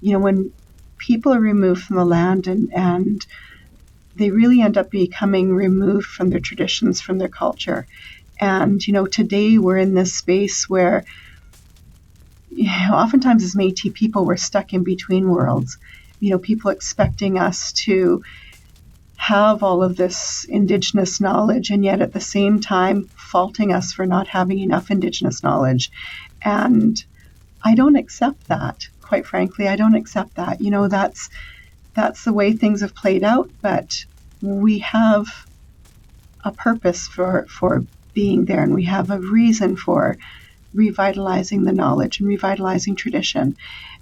when people are removed from the land and they really end up becoming removed from their traditions, from their culture. And, today we're in this space where oftentimes as Métis people, we're stuck in between worlds. People expecting us to have all of this Indigenous knowledge, and yet at the same time faulting us for not having enough Indigenous knowledge. And I don't accept that, quite frankly. I don't accept that. That's the way things have played out, but we have a purpose for being there, and we have a reason for revitalizing the knowledge and revitalizing tradition.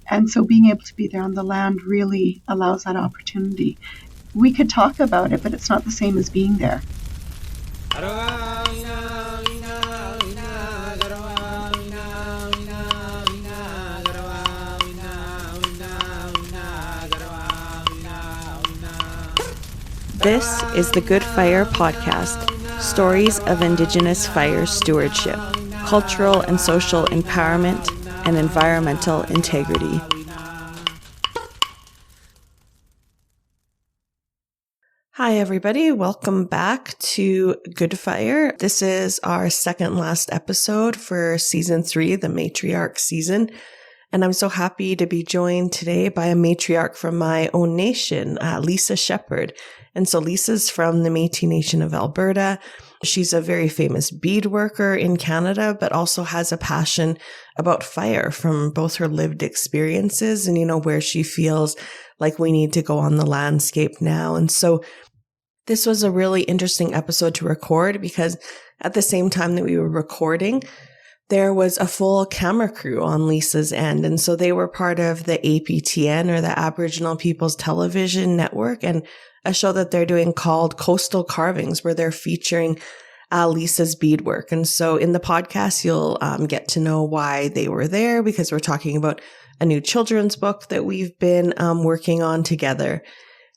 And so being able to be there on the land really allows that opportunity. We could talk about it, but it's not the same as being there. This is the Good Fire Podcast, stories of Indigenous fire stewardship, cultural and social empowerment, and environmental integrity. Hi, everybody. Welcome back to Good Fire. This is our second last episode for season 3, the matriarch season. And I'm so happy to be joined today by a matriarch from my own nation, Lisa Shepherd. And so Lisa's from the Métis Nation of Alberta. She's a very famous bead worker in Canada, but also has a passion about fire from both her lived experiences and, where she feels like we need to go on the landscape now. And so this was a really interesting episode to record because at the same time that we were recording, there was a full camera crew on Lisa's end. And so they were part of the APTN, or the Aboriginal People's Television Network, and a show that they're doing called Coastal Carvings, where they're featuring Lisa's beadwork. And so in the podcast, you'll get to know why they were there, because we're talking about a new children's book that we've been working on together.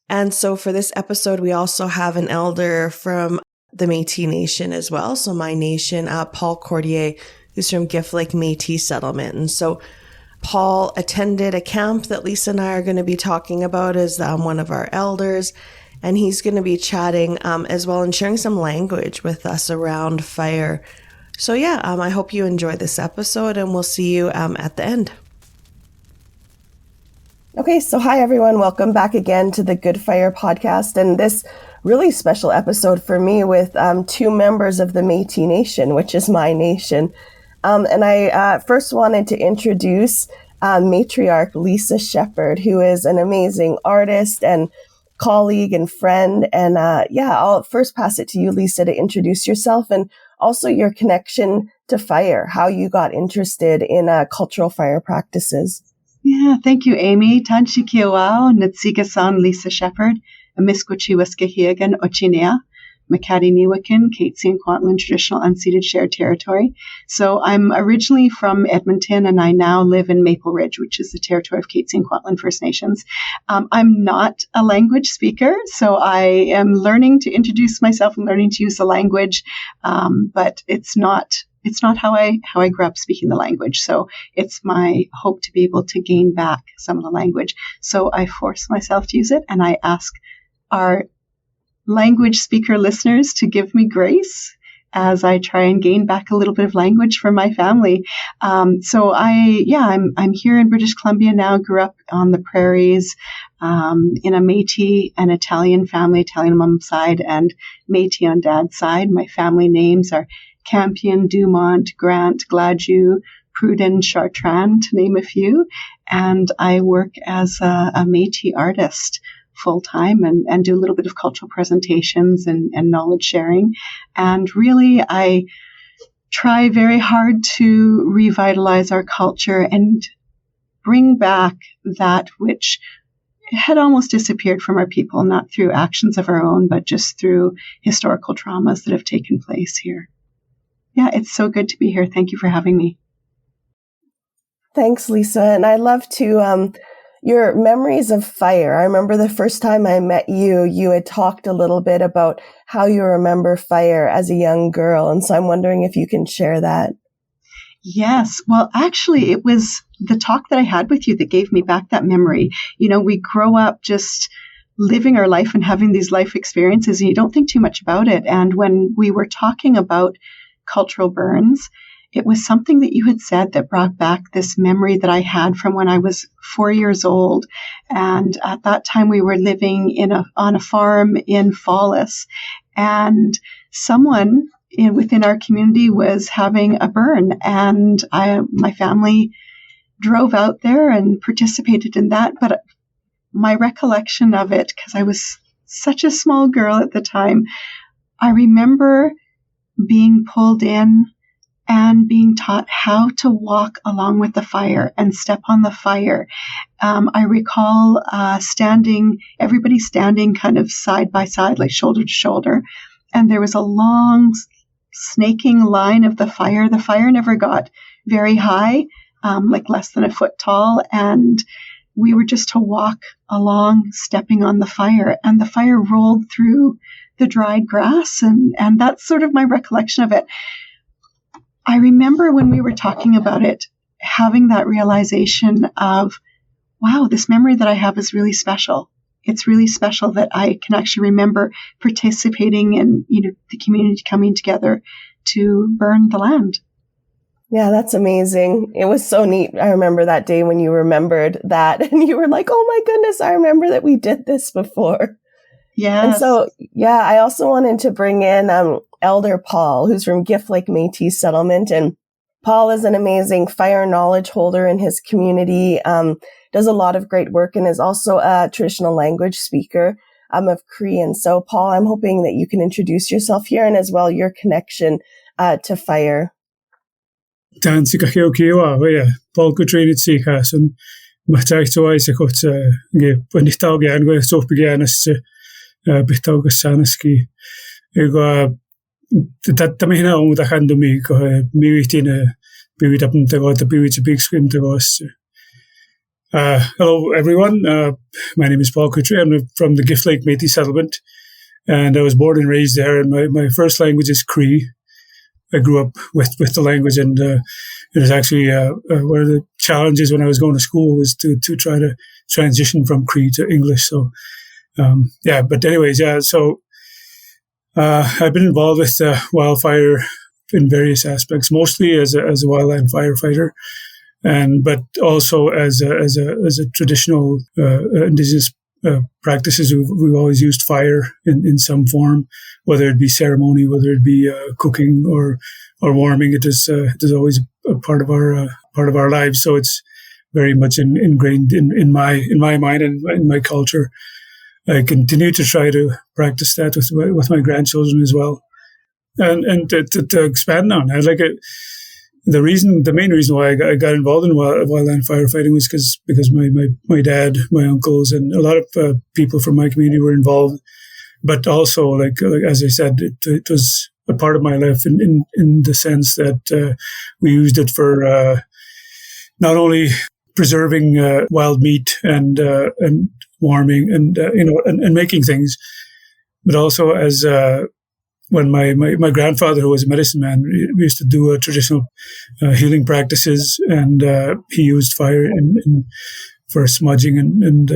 And so for this episode, we also have an elder from the Métis Nation as well. So my nation, Paul Courtoreille, who's from Gift Lake Métis Settlement. And so Paul attended a camp that Lisa and I are going to be talking about as one of our elders. And he's going to be chatting as well and sharing some language with us around fire. So I hope you enjoy this episode, and we'll see you at the end. Okay, so hi everyone. Welcome back again to the Good Fire Podcast. And this really special episode for me with 2 members of the Métis Nation, which is my nation. And I first wanted to introduce matriarch Lisa Shepherd, who is an amazing artist and colleague and friend. And I'll first pass it to you, Lisa, to introduce yourself and also your connection to fire, how you got interested in cultural fire practices. Yeah, thank you, Amy. Tanchikiawao, Natsigasan Lisa Shepherd, Amiskochiwaskahiagan Ochinea, Makati Niwakin, Métis and Traditional Unceded Shared Territory. So I'm originally from Edmonton, and I now live in Maple Ridge, which is the territory of Métis and First Nations. I'm not a language speaker, so I am learning to introduce myself and learning to use the language, but it's not how I grew up speaking the language. So it's my hope to be able to gain back some of the language. So I force myself to use it, and I ask our language speaker listeners to give me grace as I try and gain back a little bit of language for my family. I'm here in British Columbia now, grew up on the prairies, in a Métis and Italian family, Italian on mom's side and Métis on dad's side. My family names are Campion, Dumont, Grant, Gladue, Pruden, Chartrand, to name a few. And I work as a Métis artist full-time and do a little bit of cultural presentations and knowledge sharing. And really, I try very hard to revitalize our culture and bring back that which had almost disappeared from our people, not through actions of our own, but just through historical traumas that have taken place here. Yeah, it's so good to be here. Thank you for having me. Thanks, Lisa. And I love to your memories of fire. I remember the first time I met you, you had talked a little bit about how you remember fire as a young girl. And so I'm wondering if you can share that. Yes. Well, actually, it was the talk that I had with you that gave me back that memory. We grow up just living our life and having these life experiences, and you don't think too much about it. And when we were talking about cultural burns, it was something that you had said that brought back this memory that I had from when I was 4 years old. And at that time, we were living on a farm in Fallis, and someone within our community was having a burn, and my family drove out there and participated in that. But my recollection of it, because I was such a small girl at the time, I remember being pulled in and being taught how to walk along with the fire and step on the fire. I recall everybody standing kind of side by side, like shoulder to shoulder, and there was a long snaking line of the fire. The fire never got very high, like less than a foot tall, and we were just to walk along, stepping on the fire, and the fire rolled through the dried grass, and that's sort of my recollection of it. I remember when we were talking about it, having that realization of, wow, this memory that I have is really special. It's really special that I can actually remember participating in, the community coming together to burn the land. Yeah, that's amazing. It was so neat. I remember that day when you remembered that and you were like, oh my goodness, I remember that we did this before. Yes. And so, yeah, I also wanted to bring in Elder Paul, who's from Gift Lake Métis settlement. And Paul is an amazing fire knowledge holder in his community, does a lot of great work, and is also a traditional language speaker of Cree. And so, Paul, I'm hoping that you can introduce yourself here and as well your connection to fire. Dan si kacheo kiwa, Paul Courtoreille Christianson, matachto I se kot ge panistau ge ango so pigianas bitau gasanaski. Ego tamina o mudakando mi ko miwitina biwitapun tego the biwit big screen tego. Hello everyone. My name is Paul Courtoreille. I'm from the Gift Lake Métis settlement, and I was born and raised there. And my first language is Cree. I grew up with the language, and it was actually one of the challenges when I was going to school was to try to transition from Cree to English. So, but anyways, so I've been involved with wildfire in various aspects, mostly as a wildland firefighter, but also as a traditional indigenous practices. We've always used fire in some form, whether it be ceremony, whether it be cooking or warming. It is always a part of our lives. So it's very much ingrained in my mind and in my culture. I continue to try to practice that with my grandchildren as well, and to expand on. I like it. The main reason why I got involved in wildland firefighting was because my dad, my uncles, and a lot of people from my community were involved. But also, like as I said, it was a part of my life in the sense that we used it for not only preserving wild meat and warming and making things, but also as when my grandfather, who was a medicine man, we used to do traditional healing practices, and he used fire for smudging and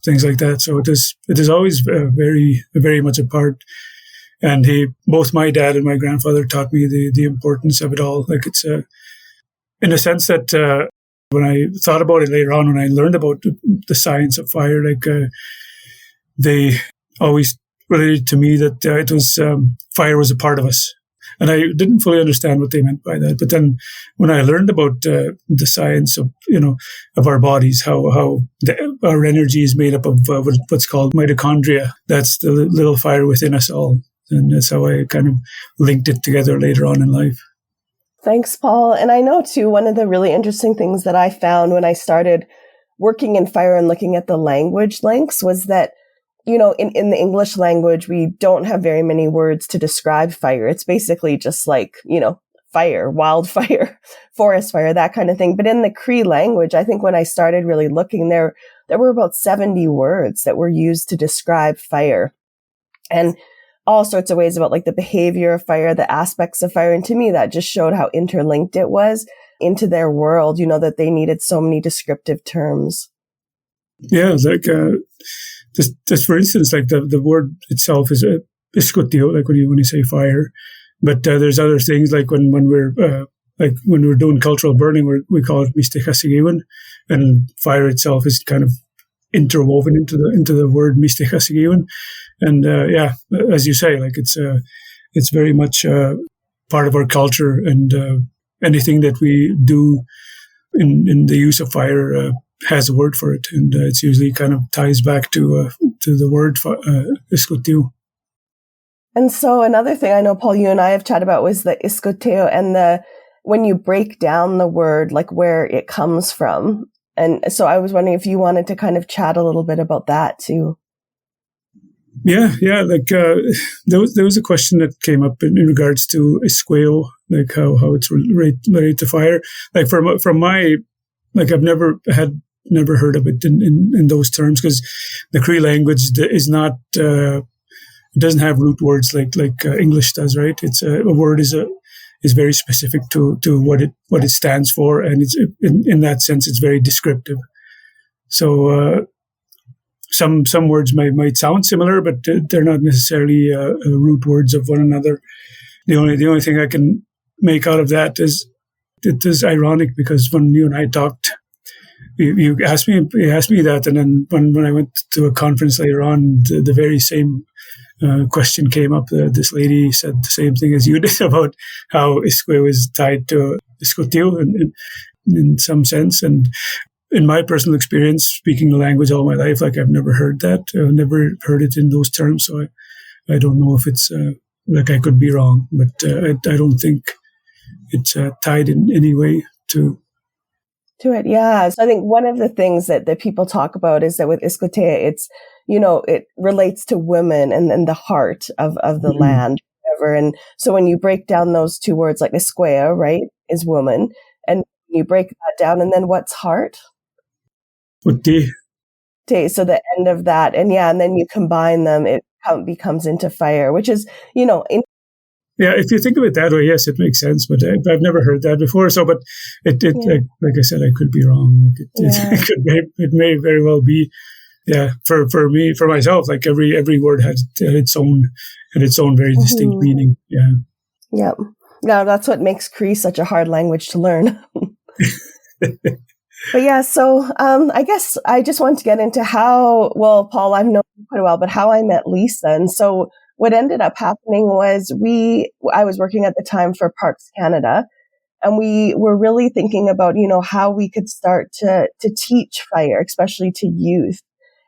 things like that. So it is always very much a part. And both my dad and my grandfather taught me the importance of it all. Like it's in a sense that when I thought about it later on, when I learned about the science of fire, they always related to me that it was fire was a part of us, and I didn't fully understand what they meant by that. But then, when I learned about the science of our bodies, how our energy is made up of what's called mitochondria, that's the little fire within us all, and that's how I kind of linked it together later on in life. Thanks, Paul. And I know too, one of the really interesting things that I found when I started working in fire and looking at the language links was that, in the English language, we don't have very many words to describe fire. It's basically just like, fire, wildfire, forest fire, that kind of thing. But in the Cree language, I think when I started really looking there were about 70 words that were used to describe fire, and all sorts of ways about like the behavior of fire, the aspects of fire. And to me, that just showed how interlinked it was. into their world, that they needed so many descriptive terms. Yeah, like just for instance, like the word itself is iskotio, like when you say fire, but there's other things like when we're doing cultural burning, we call it mistechasigiwan, and fire itself is kind of interwoven into the word mistechasigiwan, and as you say, like it's very much part of our culture, and anything that we do in the use of fire has a word for it, and it's usually kind of ties back to the word iskotio. And so another thing I know, Paul, you and I have chatted about was the iskoteo and when you break down the word, like where it comes from. And so I was wondering if you wanted to kind of chat a little bit about that too. Yeah. Like there was a question that came up in regards to isqueo, like how it's related to fire. Like from my, like I've never heard of it in those terms, because the Cree language is not. It doesn't have root words like English does, right? It's a word is very specific to what it stands for, and it's in that sense it's very descriptive. So some words might sound similar, but they're not necessarily root words of one another. The only thing I can make out of that is it is ironic, because when you and I talked, you asked me that, and then when I went to a conference later on, the very same question came up. This lady said the same thing as you did about how isqueo is tied to iskotio in some sense. And in my personal experience, speaking the language all my life, like I've never heard that. I've never heard it in those terms. So I don't know if it's like I could be wrong, but I don't think it's tied in any way to it. Yeah. So I think one of the things that people talk about is that with iskotea, it's, it relates to women and the heart of the land, whatever. And so when you break down those two words, like isquea, right, is woman, and you break that down, and then what's heart? Te. So the end of that, and then you combine them, it becomes into fire, which is, Yeah, if you think of it that way, yes, it makes sense. But I've never heard that before. So, but it like I said, I could be wrong. It may very well be. Yeah, for me, for myself, like every word had its own very distinct meaning. Yeah. Yeah. Now that's what makes Cree such a hard language to learn. But yeah, so I guess I just want to get into Paul, I've known you quite a while, but how I met Lisa. And so what ended up happening was I was working at the time for Parks Canada, and we were really thinking about, how we could start to teach fire, especially to youth.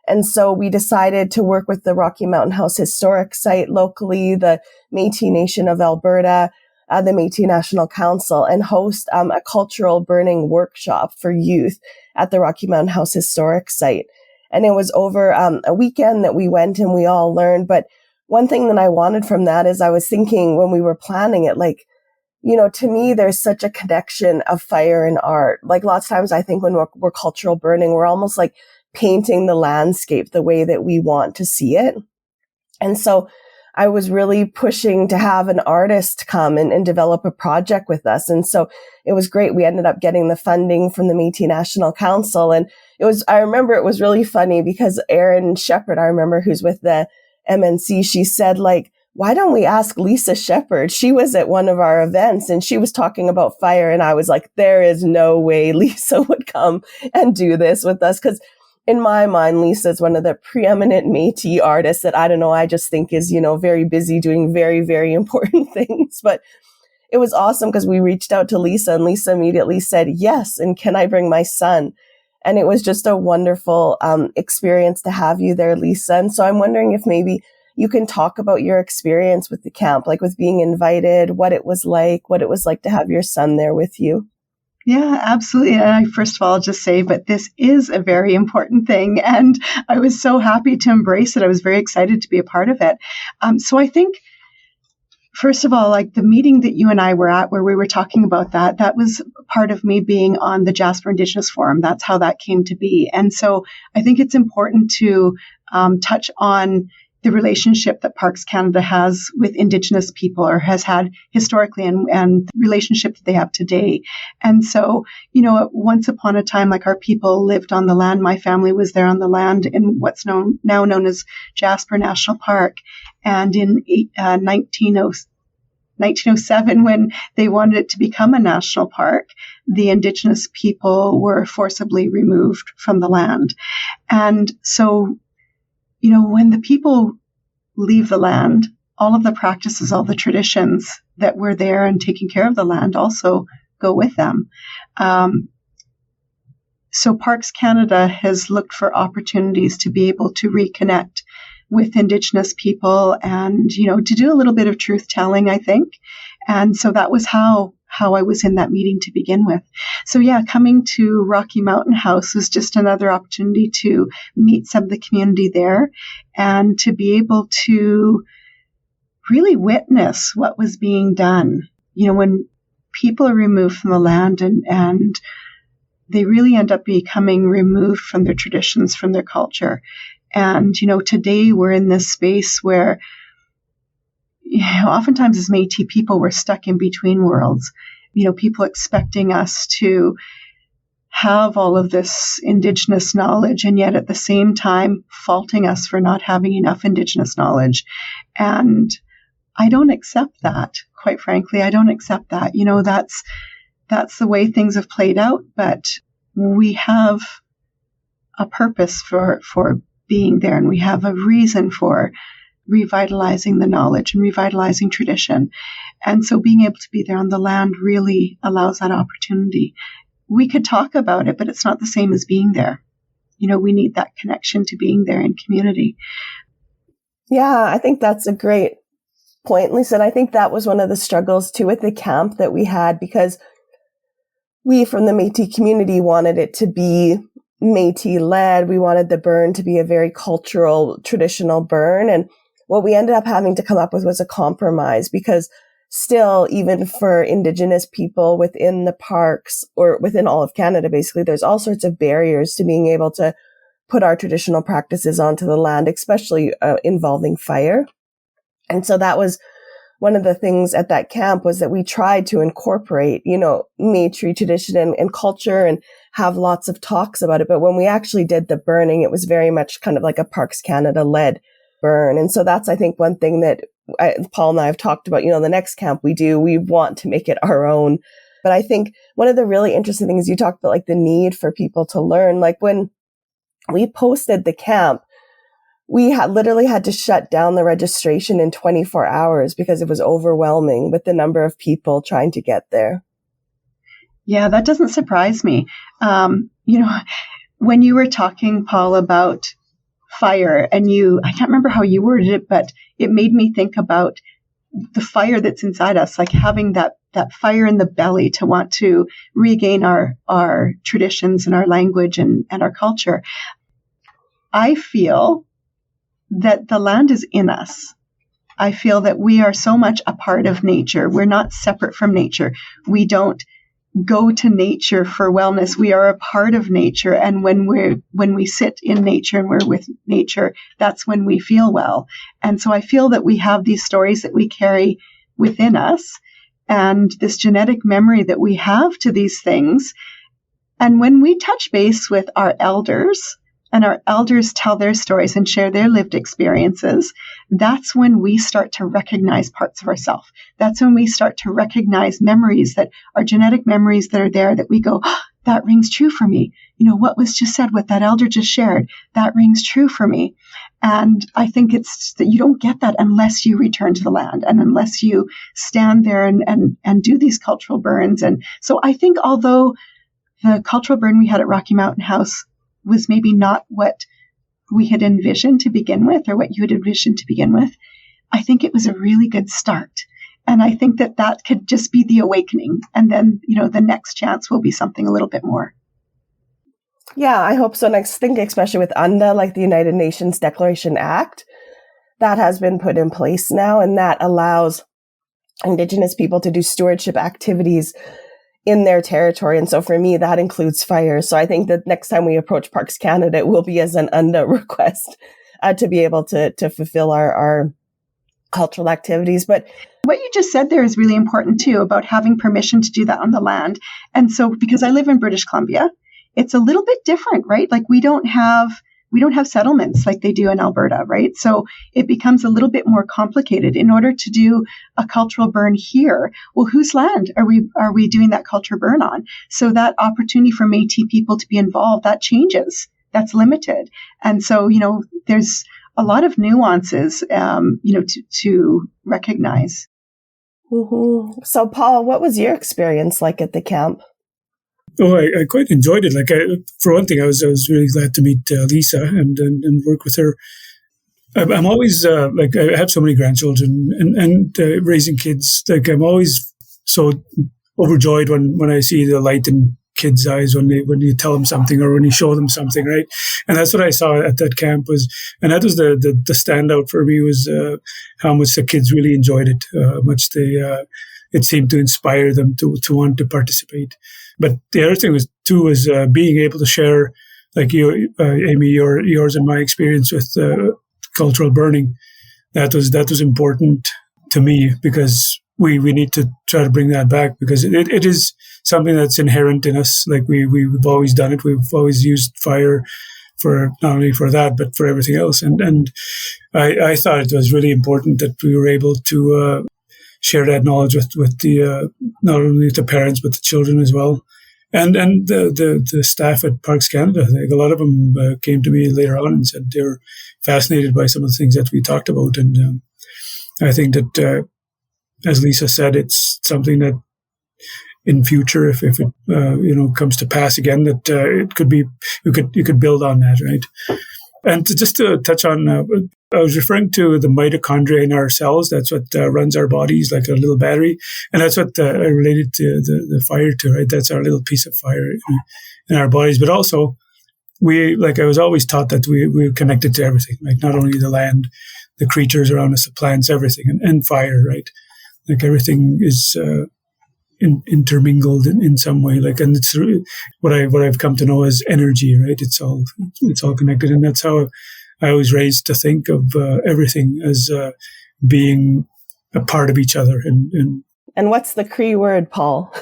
And so we decided to work with the Rocky Mountain House Historic Site locally, the Métis Nation of Alberta, the Métis National Council, and host a cultural burning workshop for youth at the Rocky Mountain House Historic Site. And it was over a weekend that we went and we all learned. But one thing that I wanted from that is I was thinking when we were planning it, like, to me, there's such a connection of fire and art. Like lots of times I think when we're cultural burning, we're almost like painting the landscape the way that we want to see it. And so I was really pushing to have an artist come and develop a project with us. And so it was great. We ended up getting the funding from the Métis National Council. And I remember it was really funny because Erin Shepherd, I remember, who's with the MNC, she said, like, why don't we ask Lisa Shepherd? She was at one of our events and she was talking about fire. And I was like, there is no way Lisa would come and do this with us. Because in my mind, Lisa is one of the preeminent Métis artists that I just think is, very busy doing very, very important things. But it was awesome because we reached out to Lisa and Lisa immediately said, yes. And can I bring my son? And it was just a wonderful experience to have you there, Lisa. And so I'm wondering if maybe you can talk about your experience with the camp, like with being invited, what it was like to have your son there with you. Yeah, absolutely. And I first of all just say, but this is a very important thing. And I was so happy to embrace it. I was very excited to be a part of it. So I think, first of all, like the meeting that you and I were at where we were talking about that was part of me being on the Jasper Indigenous Forum. That's how that came to be. And so I think it's important to touch on the relationship that Parks Canada has with Indigenous people, or has had historically, and the relationship that they have today. And so, once upon a time, like, our people lived on the land. My family was there on the land in what's now known as Jasper National Park. And in 1907, when they wanted it to become a national park, the Indigenous people were forcibly removed from the land. And so, when the people leave the land, all of the practices, all the traditions that were there and taking care of the land also go with them. So Parks Canada has looked for opportunities to be able to reconnect with Indigenous people and, to do a little bit of truth telling, I think. And so that was how I was in that meeting to begin with. So coming to Rocky Mountain House was just another opportunity to meet some of the community there and to be able to really witness what was being done. When people are removed from the land and they really end up becoming removed from their traditions, from their culture. And, today we're in this space where, oftentimes as Métis people, we're stuck in between worlds. People expecting us to have all of this Indigenous knowledge, and yet at the same time faulting us for not having enough Indigenous knowledge. And I don't accept that, quite frankly. I don't accept that. That's the way things have played out, but we have a purpose for being there, and we have a reason for revitalizing the knowledge and revitalizing tradition. And so being able to be there on the land really allows that opportunity. We could talk about it, but it's not the same as being there. We need that connection to being there in community. Yeah, I think that's a great point, Lisa. And I think that was one of the struggles too with the camp that we had, because we from the Métis community wanted it to be Métis led. We wanted the burn to be a very cultural, traditional burn. And what we ended up having to come up with was a compromise, because still, even for Indigenous people within the parks, or within all of Canada, basically, there's all sorts of barriers to being able to put our traditional practices onto the land, especially involving fire. And so that was one of the things at that camp, was that we tried to incorporate, Métis tradition and culture and have lots of talks about it. But when we actually did the burning, it was very much kind of like a Parks Canada led burn. And so that's, I think, one thing that Paul and I have talked about, the next camp we want to make it our own. But I think one of the really interesting things you talked about, like the need for people to learn, like when we posted the camp, we literally had to shut down the registration in 24 hours because it was overwhelming with the number of people trying to get there. Yeah, that doesn't surprise me. When you were talking, Paul, about fire, and I can't remember how you worded it, but it made me think about the fire that's inside us, like having that fire in the belly to want to regain our traditions and our language and our culture. I feel that the land is in us. I feel that we are so much a part of nature. We're not separate from nature. We don't go to nature for wellness. We are a part of nature. And when we sit in nature and we're with nature, that's when we feel well. And so I feel that we have these stories that we carry within us and this genetic memory that we have to these things. And when we touch base with our elders, and our elders tell their stories and share their lived experiences, that's when we start to recognize parts of ourselves. That's when we start to recognize memories that are genetic memories that are there, that we go, oh, that rings true for me. What was just said, what that elder just shared, that rings true for me. And I think it's that you don't get that unless you return to the land and unless you stand there and do these cultural burns. And so I think although the cultural burn we had at Rocky Mountain House was maybe not what we had envisioned to begin with, or what you had envisioned to begin with, I think it was a really good start. And I think that could just be the awakening. And then, the next chance will be something a little bit more. Yeah, I hope so. And I think especially with UNDA, like the United Nations Declaration Act, that has been put in place now, and that allows Indigenous people to do stewardship activities in their territory. And so for me, that includes fire. So I think that next time we approach Parks Canada, it will be as an UNDA request to be able to fulfill our cultural activities. But what you just said there is really important too, about having permission to do that on the land. And so, because I live in British Columbia, it's a little bit different, right? Like we don't have settlements like they do in Alberta, right? So it becomes a little bit more complicated. In order to do a cultural burn here, well, whose land are we doing that culture burn on? So that opportunity for Métis people to be involved, that changes. That's limited. And so, there's a lot of nuances, to recognize. Mm-hmm. So, Paul, what was your experience like at the camp? Oh, I quite enjoyed it. For one thing, I was really glad to meet Lisa and work with her. I'm always I have so many grandchildren and raising kids. I'm always so overjoyed when I see the light in kids' eyes when you tell them something or when you show them something, right? And that's what I saw at that camp and that was the standout for me was how much the kids really enjoyed it, much it seemed to inspire them to want to participate. But the other thing was being able to share, like you, Amy, yours and my experience with cultural burning. That was important to me because we need to try to bring that back because it is something that's inherent in us. Like we've always done it. We've always used fire for not only for that, but for everything else. And I thought it was really important that we were able to share that knowledge with the not only the parents but the children as well, and the staff at Parks Canada. Like a lot of them came to me later on and said they were fascinated by some of the things that we talked about, and I think that as Lisa said, it's something that in future, if it comes to pass again, that it could be you could build on that, right? And just to touch on, I was referring to the mitochondria in our cells. That's what runs our bodies, like a little battery. And that's what I related to the fire to, right? That's our little piece of fire in our bodies. But also, I was always taught that we're connected to everything, like not only the land, the creatures around us, the plants, everything, and fire, right? Like everything is intermingled in some way. And it's what I've come to know as energy, right? It's all connected, and that's how I was raised to think of everything as being a part of each other. And what's the Cree word, Paul?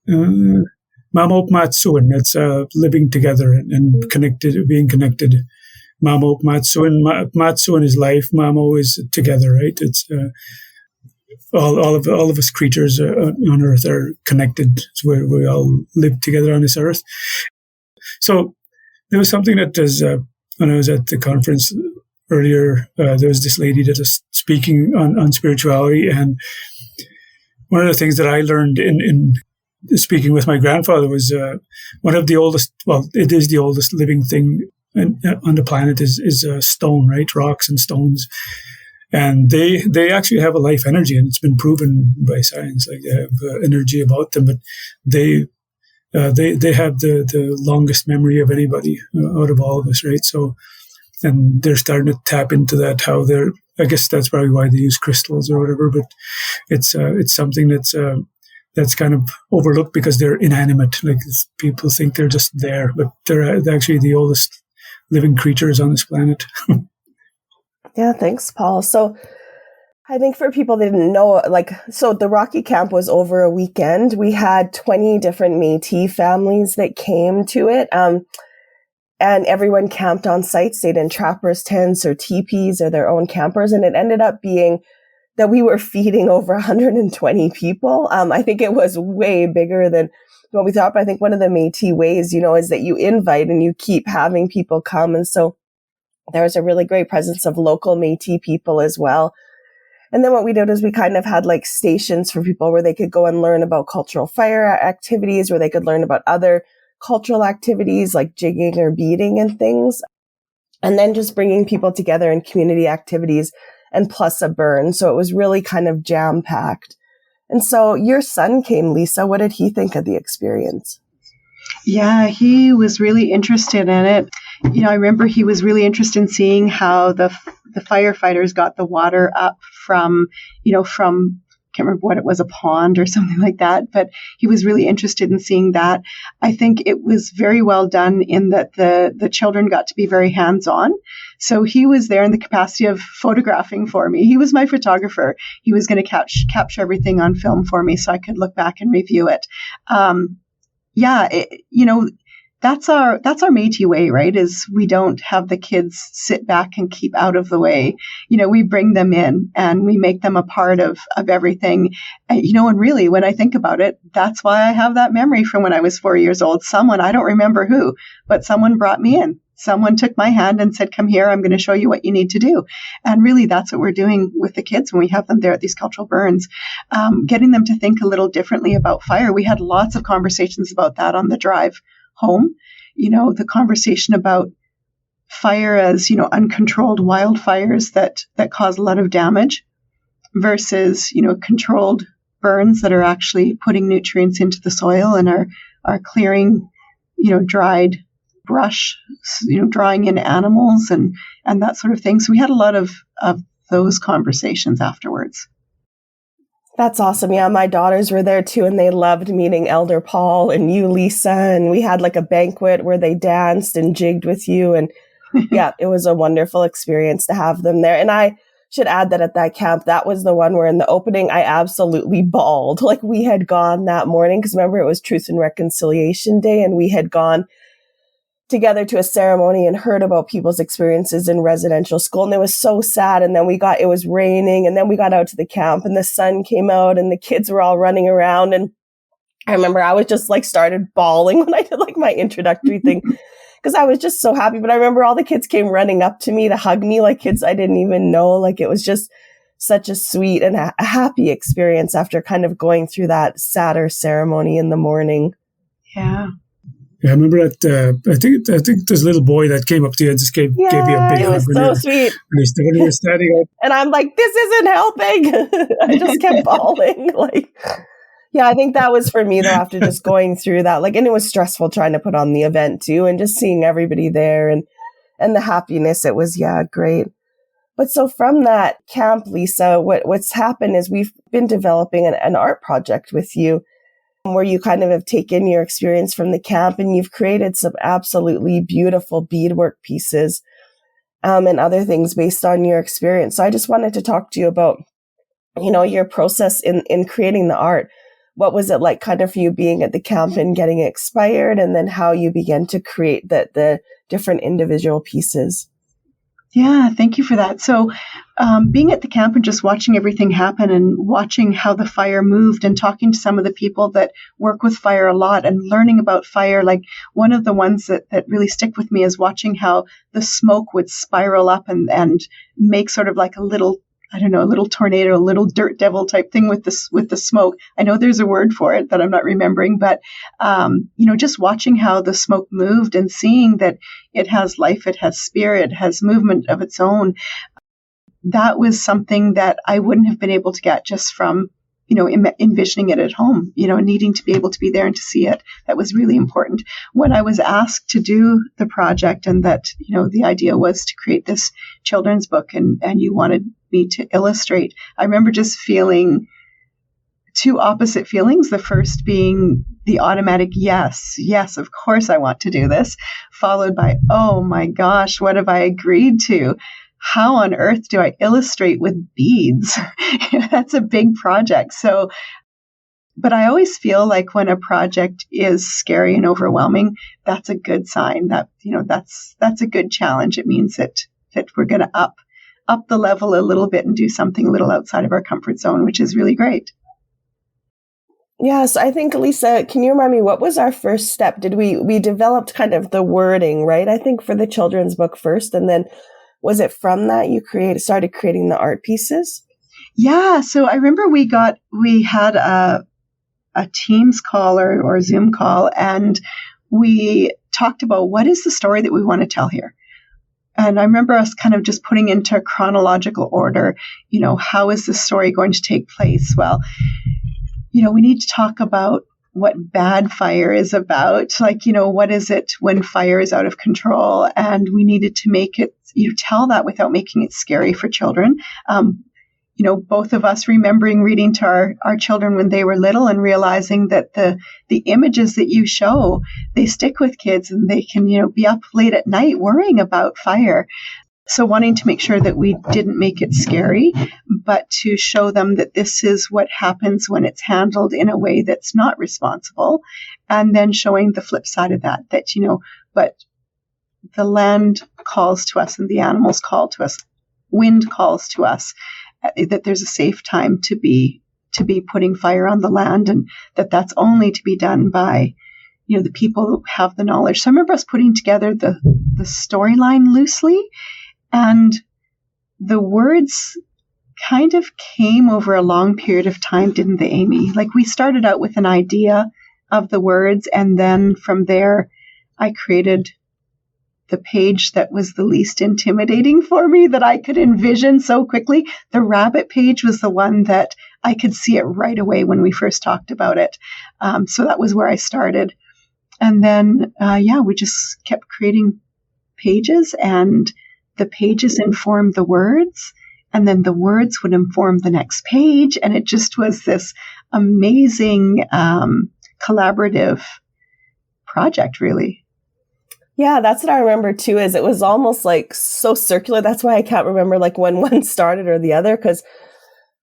Mamop Matsuin. That's living together and connected, being connected. Mamop Matsuin. Matsuin is life. Mamo is together, right? It's all of us creatures on Earth are connected. So we all live together on this Earth. So there was something that was when I was at the conference earlier. There was this lady that was speaking on spirituality, and one of the things that I learned in speaking with my grandfather was one of the oldest. Well, it is the oldest living thing on the planet is stone, right? Rocks and stones. And they actually have a life energy, and it's been proven by science. Like they have energy about them, but they have the longest memory of anybody out of all of us, right? So, and they're starting to tap into that. I guess that's probably why they use crystals or whatever. But it's something that's kind of overlooked because they're inanimate. Like people think they're just there, but they're actually the oldest living creatures on this planet. Yeah, thanks, Paul. So I think for people that didn't know, so the Rocky Camp was over a weekend. We had 20 different Métis families that came to it. And everyone camped on site, stayed in trappers' tents or teepees or their own campers. And it ended up being that we were feeding over 120 people. I think it was way bigger than what we thought. But I think one of the Métis ways, is that you invite and you keep having people come. And so there was a really great presence of local Métis people as well. And then what we did is we kind of had stations for people where they could go and learn about cultural fire activities, where they could learn about other cultural activities like jigging or beading and things. And then just bringing people together in community activities and plus a burn. So it was really kind of jam-packed. And so your son came, Lisa. What did he think of the experience? Yeah, he was really interested in it. I remember he was really interested in seeing how the firefighters got the water up from can't remember what it was, a pond or something like that, but he was really interested in seeing that. I think it was very well done in that the children got to be very hands-on. So he was there in the capacity of photographing for me. He was my photographer. He was going to capture everything on film for me so I could look back and review it. That's our Métis way, right? Is we don't have the kids sit back and keep out of the way. We bring them in and we make them a part of everything. And really, when I think about it, that's why I have that memory from when I was 4 years old. Someone, I don't remember who, but someone brought me in. Someone took my hand and said, come here, I'm going to show you what you need to do. And really, that's what we're doing with the kids when we have them there at these cultural burns, getting them to think a little differently about fire. We had lots of conversations about that on the drive home. The conversation about fire as, uncontrolled wildfires that cause a lot of damage versus, controlled burns that are actually putting nutrients into the soil and are clearing, dried brush, drawing in animals and that sort of thing. So we had a lot of those conversations afterwards. That's awesome. Yeah, my daughters were there too, and they loved meeting Elder Paul and you, Lisa. And we had like a banquet where they danced and jigged with you. And yeah, it was a wonderful experience to have them there. And I should add that at that camp, that was the one where in the opening, I absolutely bawled. Like we had gone that morning, because remember, it was Truth and Reconciliation Day, and we had gone together to a ceremony and heard about people's experiences in residential school. And it was so sad. And then it was raining, and then we got out to the camp and the sun came out and the kids were all running around. And I remember I was just like started bawling when I did like my introductory thing, because I was just so happy. But I remember all the kids came running up to me to hug me, like kids I didn't even know. Like it was just such a sweet and a happy experience after kind of going through that sadder ceremony in the morning. Yeah. Yeah, I remember that. I think there's a little boy that came up to you and just gave you a big hug. It was so sweet. When you were standing up. And I'm like, this isn't helping. I just kept bawling. Yeah, I think that was for me though, after just going through that. And it was stressful trying to put on the event too, and just seeing everybody there and the happiness. It was, great. But so from that camp, Lisa, what's happened is we've been developing an art project with you, where you kind of have taken your experience from the camp and you've created some absolutely beautiful beadwork pieces and other things based on your experience. So I just wanted to talk to you about, your process in creating the art. What was it like kind of for you being at the camp and getting it expired, and then how you began to create the different individual pieces? Yeah, thank you for that. So being at the camp and just watching everything happen and watching how the fire moved and talking to some of the people that work with fire a lot and learning about fire, like one of the ones that really stick with me is watching how the smoke would spiral up and make sort of like a little tornado, a little dirt devil type thing with the smoke. I know there's a word for it that I'm not remembering, but, just watching how the smoke moved and seeing that it has life, it has spirit, it has movement of its own. That was something that I wouldn't have been able to get just from, envisioning it at home, needing to be able to be there and to see it. That was really important. When I was asked to do the project and that, the idea was to create this children's book and you wanted me to illustrate, I remember just feeling two opposite feelings. The first being the automatic yes, of course I want to do this, followed by, oh my gosh, what have I agreed to? How on earth do I illustrate with beads? That's a big project. So, but I always feel like when a project is scary and overwhelming, that's a good sign that, that's a good challenge. It means that we're going to up the level a little bit and do something a little outside of our comfort zone, which is really great. Yes, I think, Lisa, can you remind me, what was our first step? Did we developed kind of the wording, right? I think for the children's book first, and then was it from that you started creating the art pieces? Yeah, so I remember we had a Teams call or Zoom call, and we talked about what is the story that we want to tell here. And I remember us kind of just putting into chronological order, how is the story going to take place? Well, we need to talk about what bad fire is about. What is it when fire is out of control? And we needed to make it, tell that without making it scary for children. both of us remembering reading to our children when they were little and realizing that the images that you show, they stick with kids and they can, be up late at night worrying about fire. So wanting to make sure that we didn't make it scary, but to show them that this is what happens when it's handled in a way that's not responsible. And then showing the flip side of that, but the land calls to us and the animals call to us. Wind calls to us, that there's a safe time to be putting fire on the land, and that's only to be done by, the people who have the knowledge. So I remember us putting together the storyline loosely, and the words kind of came over a long period of time, didn't they, Amy? Like, we started out with an idea of the words, and then from there, I created the page that was the least intimidating for me, that I could envision so quickly. The rabbit page was the one that I could see it right away when we first talked about it. So that was where I started. And then, we just kept creating pages, and the pages informed the words, and then the words would inform the next page. And it just was this amazing collaborative project, really. Yeah, that's what I remember too, is it was almost like so circular. That's why I can't remember like when one started or the other, because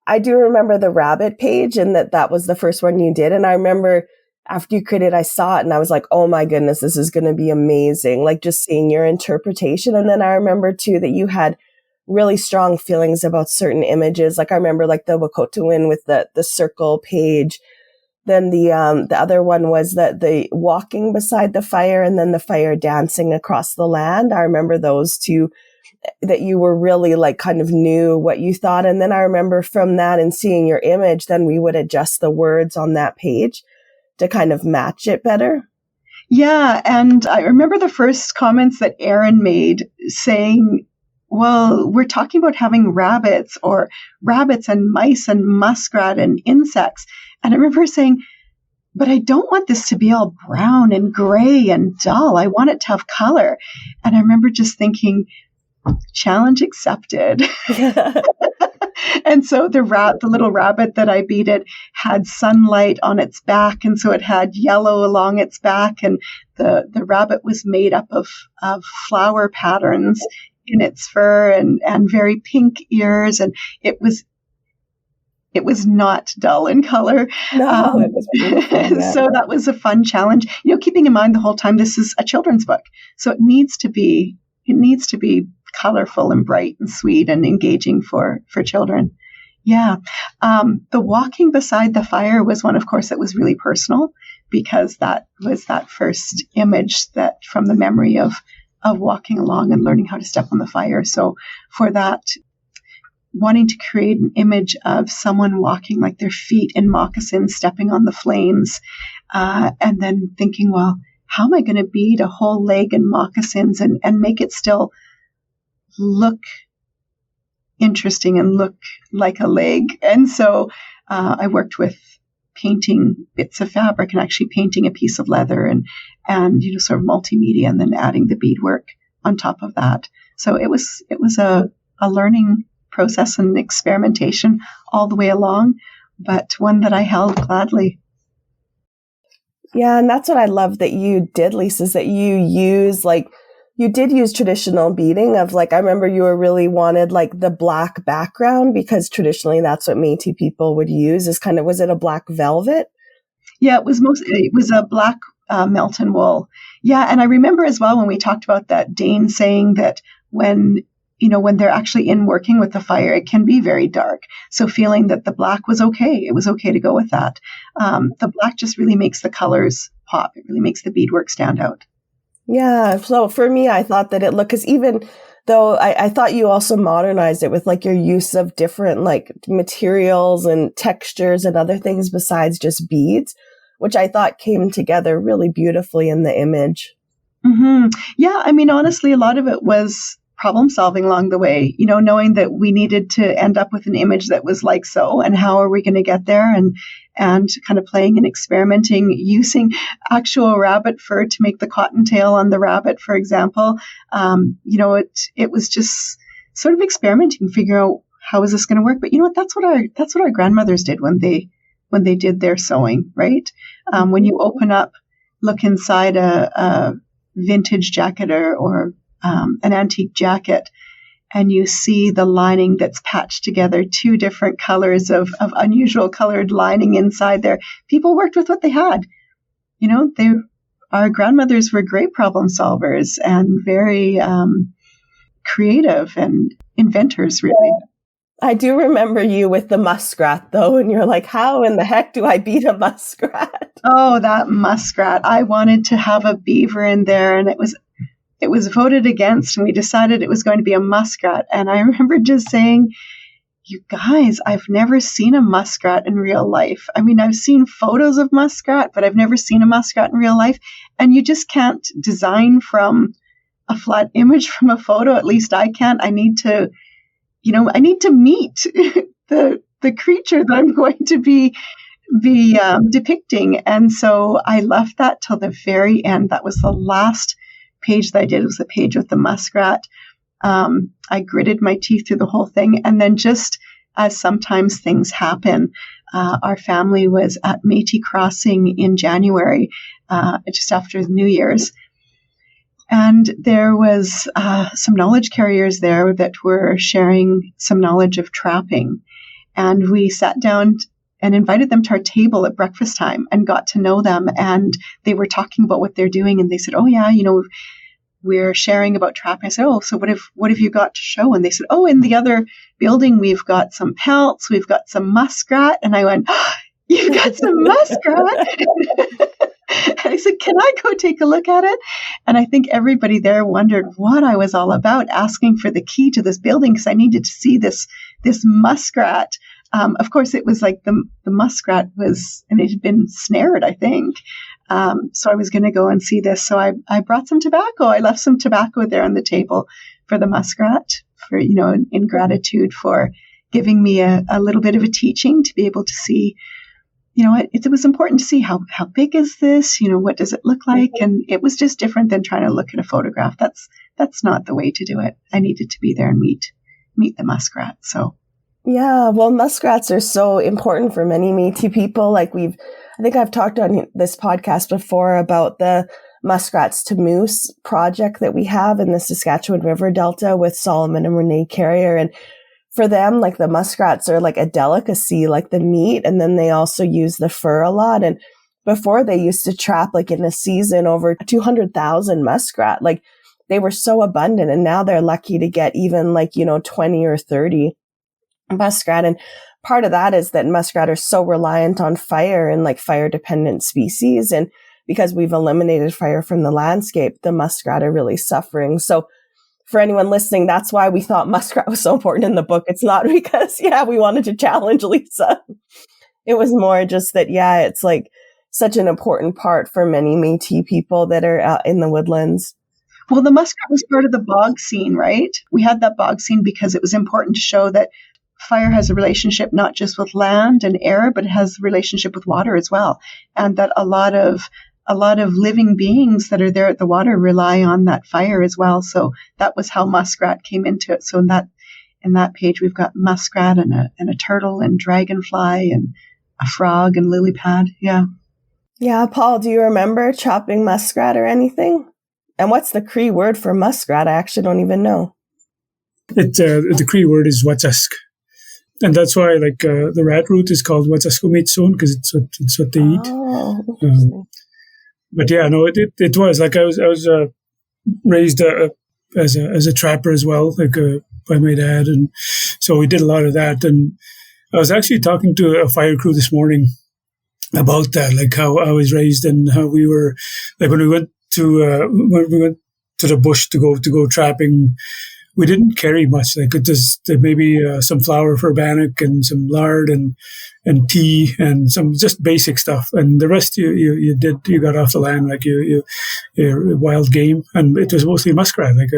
I do remember the rabbit page, and that was the first one you did. And I remember after you created, I saw it and I was like, oh my goodness, this is going to be amazing. Like, just seeing your interpretation. And then I remember too that you had really strong feelings about certain images. Like, I remember like the Wakotowin with the circle page. Then the other one was the walking beside the fire, and then the fire dancing across the land. I remember those two, that you were really like kind of knew what you thought. And then I remember from that and seeing your image, then we would adjust the words on that page to kind of match it better. Yeah. And I remember the first comments that Aaron made saying, well, we're talking about having rabbits and mice and muskrat and insects. And I remember saying, but I don't want this to be all brown and gray and dull. I want it to have color. And I remember just thinking, challenge accepted. And so the little rabbit that I beat it had sunlight on its back. And so it had yellow along its back. And the rabbit was made up of flower patterns in its fur and very pink ears. And it was not dull in color. No, it was beautiful. Yeah. So that was a fun challenge. Keeping in mind the whole time this is a children's book, so it needs to be colorful and bright and sweet and engaging for children. Yeah. The walking beside the fire was one, of course, that was really personal, because that was that first image that from the memory of walking along and learning how to step on the fire. So for that, wanting to create an image of someone walking like their feet in moccasins, stepping on the flames, and then thinking, well, how am I going to bead a whole leg in moccasins and make it still look interesting and look like a leg? And so I worked with painting bits of fabric and actually painting a piece of leather and sort of multimedia, and then adding the beadwork on top of that. So it was a learning process and experimentation all the way along, but one that I held gladly. Yeah, and that's what I love that you did, Lisa, is that you did use traditional beading of, like, I remember you were really wanted like the black background, because traditionally that's what Métis people would use, is kind of, was it a black velvet? Yeah, it was a black Melton wool. Yeah, and I remember as well when we talked about that, Dane saying that when they're actually in working with the fire, it can be very dark. So feeling that the black was okay. It was okay to go with that. The black just really makes the colors pop. It really makes the beadwork stand out. Yeah. So for me, I thought that it looked, because even though I thought you also modernized it with like your use of different like materials and textures and other things besides just beads, which I thought came together really beautifully in the image. Mm-hmm. Yeah. I mean, honestly, a lot of it was problem solving along the way, knowing that we needed to end up with an image that was like so, and how are we going to get there, and kind of playing and experimenting, using actual rabbit fur to make the cottontail on the rabbit, for example. It was just sort of experimenting, figuring out how is this going to work? But you know what? That's what our grandmothers did when they did their sewing, right? When you open up, look inside a vintage jacket or an antique jacket, and you see the lining that's patched together, two different colors of unusual colored lining inside there. People worked with what they had. You know, our grandmothers were great problem solvers and very creative and inventors, really. I do remember you with the muskrat, though, and you're like, how in the heck do I beat a muskrat? Oh, that muskrat. I wanted to have a beaver in there, and it was voted against, and we decided it was going to be a muskrat. And I remember just saying, you guys, I've never seen a muskrat in real life. I mean, I've seen photos of muskrat, but I've never seen a muskrat in real life. And you just can't design from a flat image from a photo. At least I can't. I need to meet the creature that I'm going to be depicting. And so I left that till the very end. That was the last page that I did. It was the page with the muskrat. I gritted my teeth through the whole thing. And then, just as sometimes things happen, our family was at Métis Crossing in January, just after New Year's. And there was some knowledge carriers there that were sharing some knowledge of trapping. And we sat down and invited them to our table at breakfast time and got to know them. And they were talking about what they're doing. And they said, oh, yeah, you know, we're sharing about trapping. I said, oh, so what have you got to show? And they said, oh, in the other building, we've got some pelts. We've got some muskrat. And I went, oh, you've got some muskrat? And I said, can I go take a look at it? And I think everybody there wondered what I was all about, asking for the key to this building because I needed to see this muskrat. Of course, it was like the muskrat was, and it had been snared, I think. So I was going to go and see this. So I brought some tobacco. I left some tobacco there on the table for the muskrat, for, you know, in gratitude for giving me a little bit of a teaching to be able to see, you know, it was important to see how big is this, you know, what does it look like? And it was just different than trying to look at a photograph. That's not the way to do it. I needed to be there and meet the muskrat. So. Yeah, well, muskrats are so important for many Métis people. Like I think I've talked on this podcast before about the Muskrats to Moose project that we have in the Saskatchewan River Delta with Solomon and Renee Carrier. And for them, like the muskrats are like a delicacy, like the meat. And then they also use the fur a lot. And before they used to trap like in a season over 200,000 muskrat. Like they were so abundant. And now they're lucky to get even like, you know, 20 or 30 muskrat. And part of that is that muskrat are so reliant on fire and like fire dependent species. And because we've eliminated fire from the landscape, the muskrat are really suffering. So for anyone listening, that's why we thought muskrat was so important in the book. It's not because, we wanted to challenge Lisa. It was more just that, it's like such an important part for many Métis people that are in the woodlands. Well, the muskrat was part of the bog scene, right? We had that bog scene because it was important to show that fire has a relationship not just with land and air, but it has a relationship with water as well. And that a lot of living beings that are there at the water rely on that fire as well. So that was how muskrat came into it. So in that page, we've got muskrat and a turtle and dragonfly and a frog and lily pad. Yeah. Yeah. Paul, do you remember chopping muskrat or anything? And what's the Cree word for muskrat? I actually don't even know. The Cree word is watsask. And that's why, like, the rat root is called Watsaskomitson because it's what they eat. Oh, but it was like I was raised as a trapper as well, like by my dad, and so we did a lot of that. And I was actually talking to a fire crew this morning about that, like how I was raised and how we were, like when we went to the bush to go trapping. We didn't carry much. Like maybe some flour for bannock and some lard and tea and some just basic stuff. And the rest you got off the land, like your wild game. And it was mostly muskrat. Like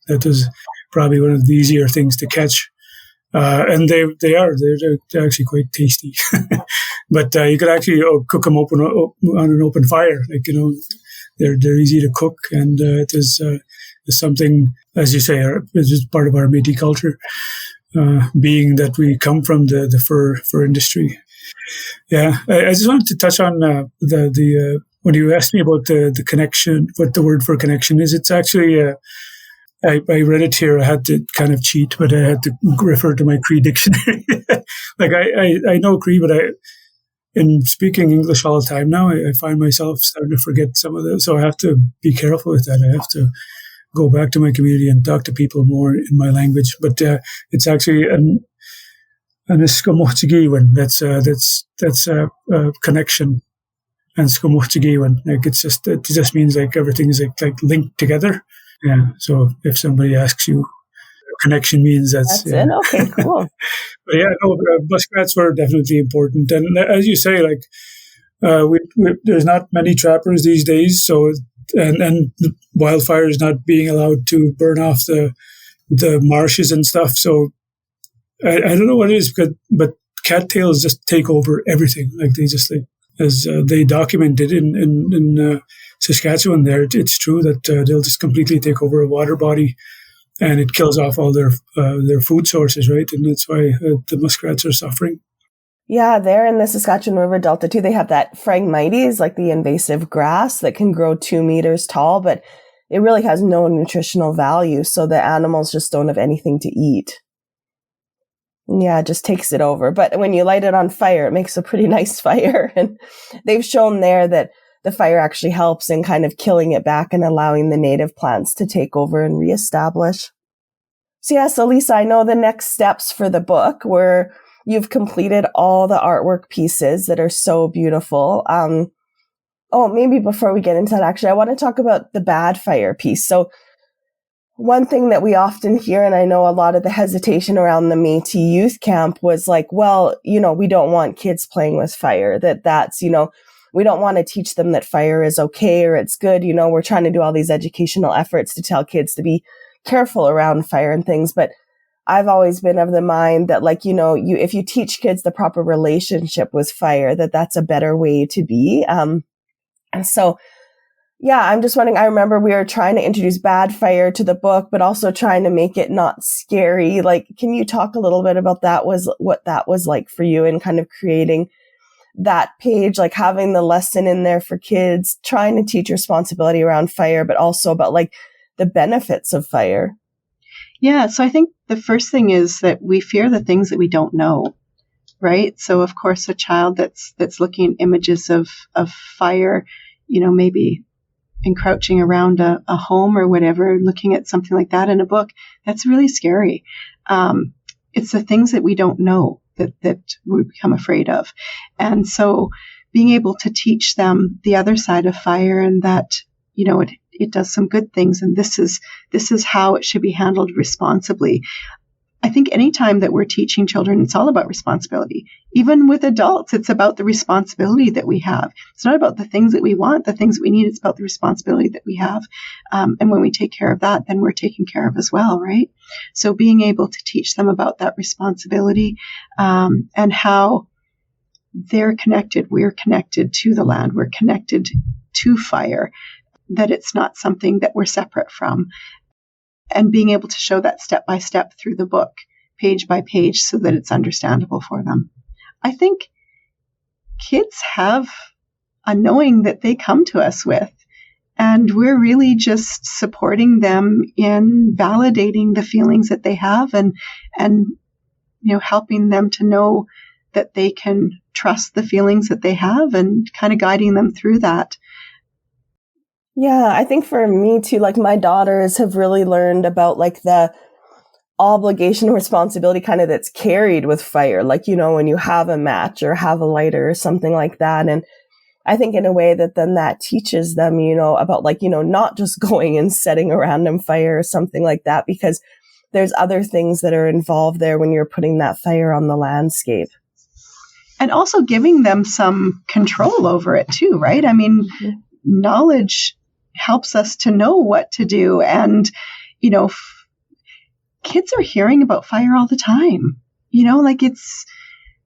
that was probably one of the easier things to catch. And they're actually quite tasty. But you could actually cook them open on an open fire. Like, you know, they're easy to cook, and it is something, as you say, it's just part of our Métis culture. being that we come from the fur industry. Yeah, I just wanted to touch on the when you asked me about the connection, what the word for connection is. It's actually I read it here. I had to kind of cheat, but I had to refer to my Cree dictionary. Like I know Cree, but in speaking English all the time now, I find myself starting to forget some of them. So I have to be careful with that. I have to go back to my community and talk to people more in my language. But it's actually an Skomochtigiwan. That's a connection. And Skomochtigiwan, like it just means like everything's like linked together. Yeah. So if somebody asks you, connection means that's it. Okay, cool. But yeah, no, muskrats were definitely important, and as you say, like there's not many trappers these days, so and wildfires not being allowed to burn off the marshes and stuff. So I don't know what it is, but cattails just take over everything. Like they just as they documented in Saskatchewan. There, it's true that they'll just completely take over a water body. And it kills off all their food sources, right? And that's why the muskrats are suffering. Yeah, there in the Saskatchewan River Delta too, they have that Phragmites, like the invasive grass that can grow 2 meters tall, but it really has no nutritional value. So the animals just don't have anything to eat. Yeah, it just takes it over. But when you light it on fire, it makes a pretty nice fire. And they've shown there that the fire actually helps in kind of killing it back and allowing the native plants to take over and reestablish. So Lisa, I know the next steps for the book where you've completed all the artwork pieces that are so beautiful. Maybe before we get into that, actually, I want to talk about the bad fire piece. So one thing that we often hear, and I know a lot of the hesitation around the Métis youth camp was like, well, we don't want kids playing with fire, that's, we don't want to teach them that fire is okay or it's good. We're trying to do all these educational efforts to tell kids to be careful around fire and things. But I've always been of the mind that if you teach kids the proper relationship with fire, that's a better way to be. And so, yeah, I'm just wondering, I remember we were trying to introduce bad fire to the book, but also trying to make it not scary. Like, can you talk a little bit about what that was like for you in kind of creating that page, like having the lesson in there for kids, trying to teach responsibility around fire, but also about like the benefits of fire? Yeah. So I think the first thing is that we fear the things that we don't know, right? So of course, a child that's looking at images of fire, maybe encroaching around a home or whatever, looking at something like that in a book, that's really scary. It's the things that we don't know that we become afraid of. And so being able to teach them the other side of fire and that, it does some good things. And this is how it should be handled responsibly. I think anytime that we're teaching children, it's all about responsibility. Even with adults, it's about the responsibility that we have. It's not about the things that we want, the things that we need. It's about the responsibility that we have. And when we take care of that, then we're taken care of as well, right? So being able to teach them about that responsibility and how they're connected. We're connected to the land. We're connected to fire, that it's not something that we're separate from. And being able to show that step by step through the book, page by page, so that it's understandable for them. I think kids have a knowing that they come to us with, and we're really just supporting them in validating the feelings that they have and helping them to know that they can trust the feelings that they have and kind of guiding them through that. Yeah, I think for me too, like my daughters have really learned about like the obligation and responsibility kind of that's carried with fire. Like, when you have a match or have a lighter or something like that. And I think in a way that then that teaches them, about like, not just going and setting a random fire or something like that, because there's other things that are involved there when you're putting that fire on the landscape. And also giving them some control over it too, right? I mean, knowledge helps us to know what to do. And, kids are hearing about fire all the time.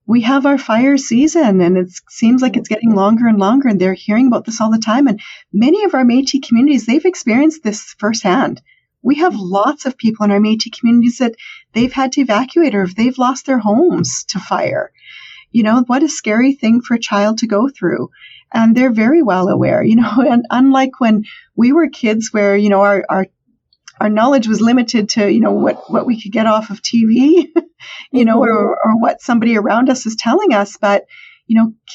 We have our fire season and it seems like it's getting longer and longer, and they're hearing about this all the time. And many of our Métis communities, they've experienced this firsthand. we have lots of people in our Métis communities that they've had to evacuate or if they've lost their homes to fire. What a scary thing for a child to go through. And they're very well aware, and unlike when we were kids where, our knowledge was limited to, what we could get off of TV, or what somebody around us is telling us. But,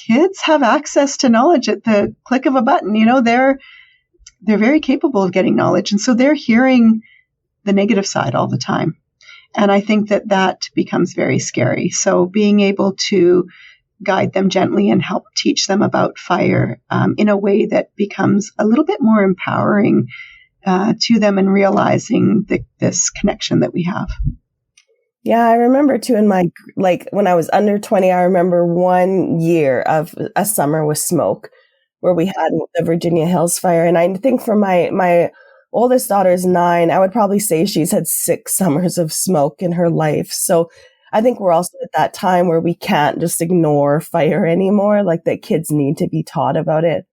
kids have access to knowledge at the click of a button. They're very capable of getting knowledge. And so they're hearing the negative side all the time. And I think that becomes very scary. So being able to guide them gently and help teach them about fire in a way that becomes a little bit more empowering to them and realizing this connection that we have. Yeah, I remember too when I was under 20, I remember 1 year of a summer with smoke where we had the Virginia Hills fire. And I think for my oldest daughter's 9, I would probably say she's had 6 summers of smoke in her life. So I think we're also at that time where we can't just ignore fire anymore, like that kids need to be taught about it.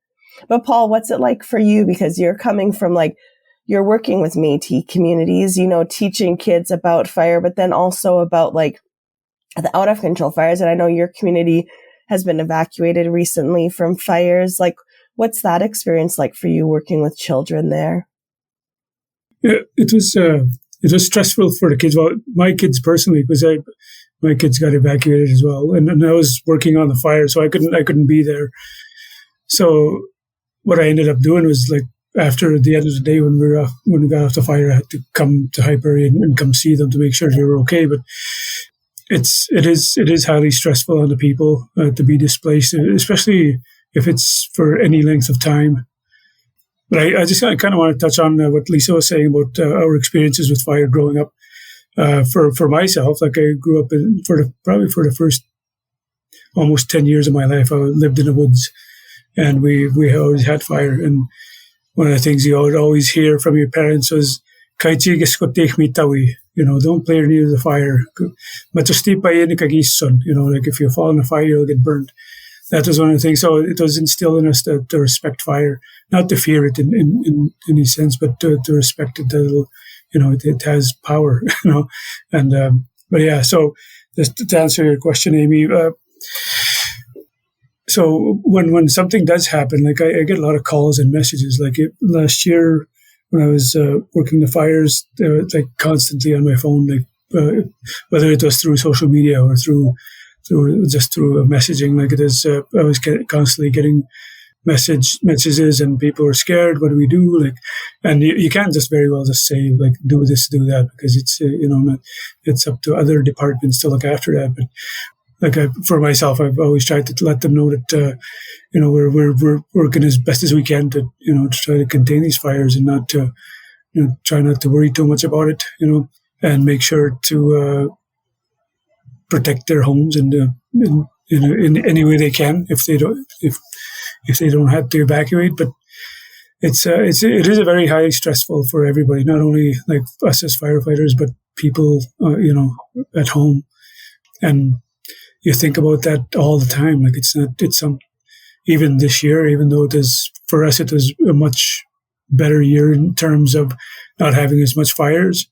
But Paul, what's it like for you? Because you're coming from you're working with Métis communities, teaching kids about fire, but then also about the out of control fires. And I know your community has been evacuated recently from fires. What's that experience like for you working with children there? Yeah, it was stressful for the kids. Well, my kids personally, because my kids got evacuated as well, and I was working on the fire, so I couldn't be there. So what I ended up doing was after the end of the day when we got off the fire, I had to come to High Prairie and come see them to make sure they were okay. But it is highly stressful on the people to be displaced, especially if it's for any length of time. But I just kind of want to touch on what Lisa was saying about our experiences with fire growing up. For myself, I grew up probably for the first almost 10 years of my life, I lived in the woods, and we always had fire. And one of the things you would always hear from your parents was, don't play near the fire. If you fall in the fire, you'll get burned. That was one of the things. So it was instilled in us to respect fire, not to fear it in any sense, but to respect it. It has power, And but yeah, so just to answer your question, Amy. So when something does happen, I get a lot of calls and messages. Last year when I was working the fires, they were constantly on my phone, whether it was through social media or through messaging. I was constantly getting messages, and people were scared. What do we do? And you can't just very well just say do this, do that, because it's it's up to other departments to look after that. But for myself, I've always tried to let them know that we're working as best as we can to try to contain these fires and not to try not to worry too much about it, and make sure to protect their homes and in any way they can if they don't have to evacuate. But it is a very highly stressful for everybody, not only us as firefighters, but people at home. And you think about that all the time. Even this year, even though for us it was a much better year in terms of not having as much fires.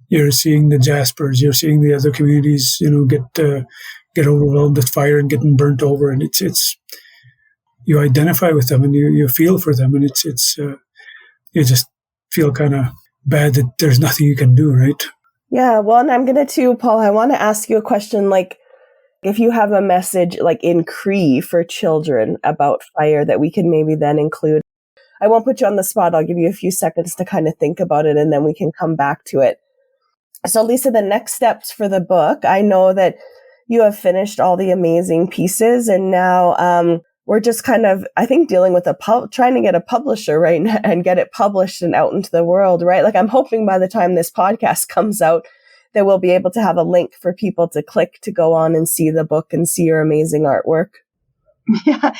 You're seeing the Jaspers, you're seeing the other communities, get overwhelmed with fire and getting burnt over, and it's you identify with them and you feel for them, and it's you just feel kind of bad that there's nothing you can do, right? Yeah, well, and I'm gonna too, Paul. I want to ask you a question, if you have a message in Cree for children about fire that we can maybe then include. I won't put you on the spot. I'll give you a few seconds to kind of think about it, and then we can come back to it. So, Lisa, the next steps for the book, I know that you have finished all the amazing pieces, and now we're just kind of, I think, dealing with trying to get a publisher, right, and get it published and out into the world, right? I'm hoping by the time this podcast comes out, that we'll be able to have a link for people to click to go on and see the book and see your amazing artwork. Yeah,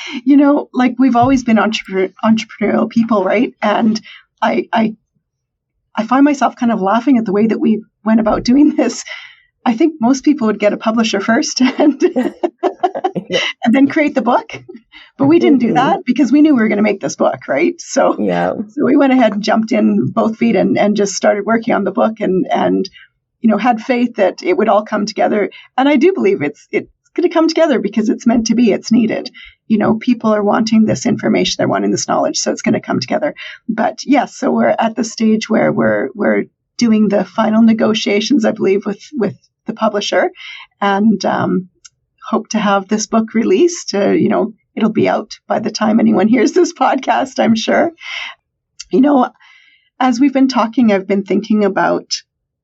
we've always been entrepreneurial people, right? And I find myself kind of laughing at the way that we went about doing this. I think most people would get a publisher first, and and then create the book. But we didn't do that because we knew we were going to make this book, right? So we went ahead and jumped in both feet and just started working on the book and had faith that it would all come together. And I do believe it's going to come together because it's meant to be. It's needed. People are wanting this information. They're wanting this knowledge. So it's going to come together. But yes, so we're at the stage where we're doing the final negotiations, I believe, with the publisher, and hope to have this book released. It'll be out by the time anyone hears this podcast, I'm sure. As we've been talking, I've been thinking about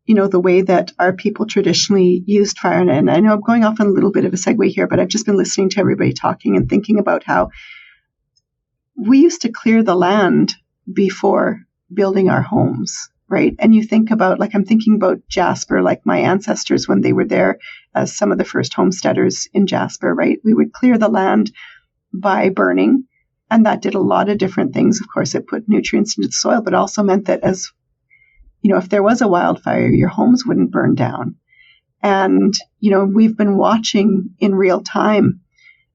the way that our people traditionally used fire. And I know I'm going off on a little bit of a segue here, but I've just been listening to everybody talking and thinking about how we used to clear the land before building our homes, right? And you think about, I'm thinking about Jasper, like my ancestors when they were there as some of the first homesteaders in Jasper, right? We would clear the land by burning, and that did a lot of different things. Of course, it put nutrients into the soil, but also meant that if there was a wildfire, your homes wouldn't burn down. And, we've been watching in real time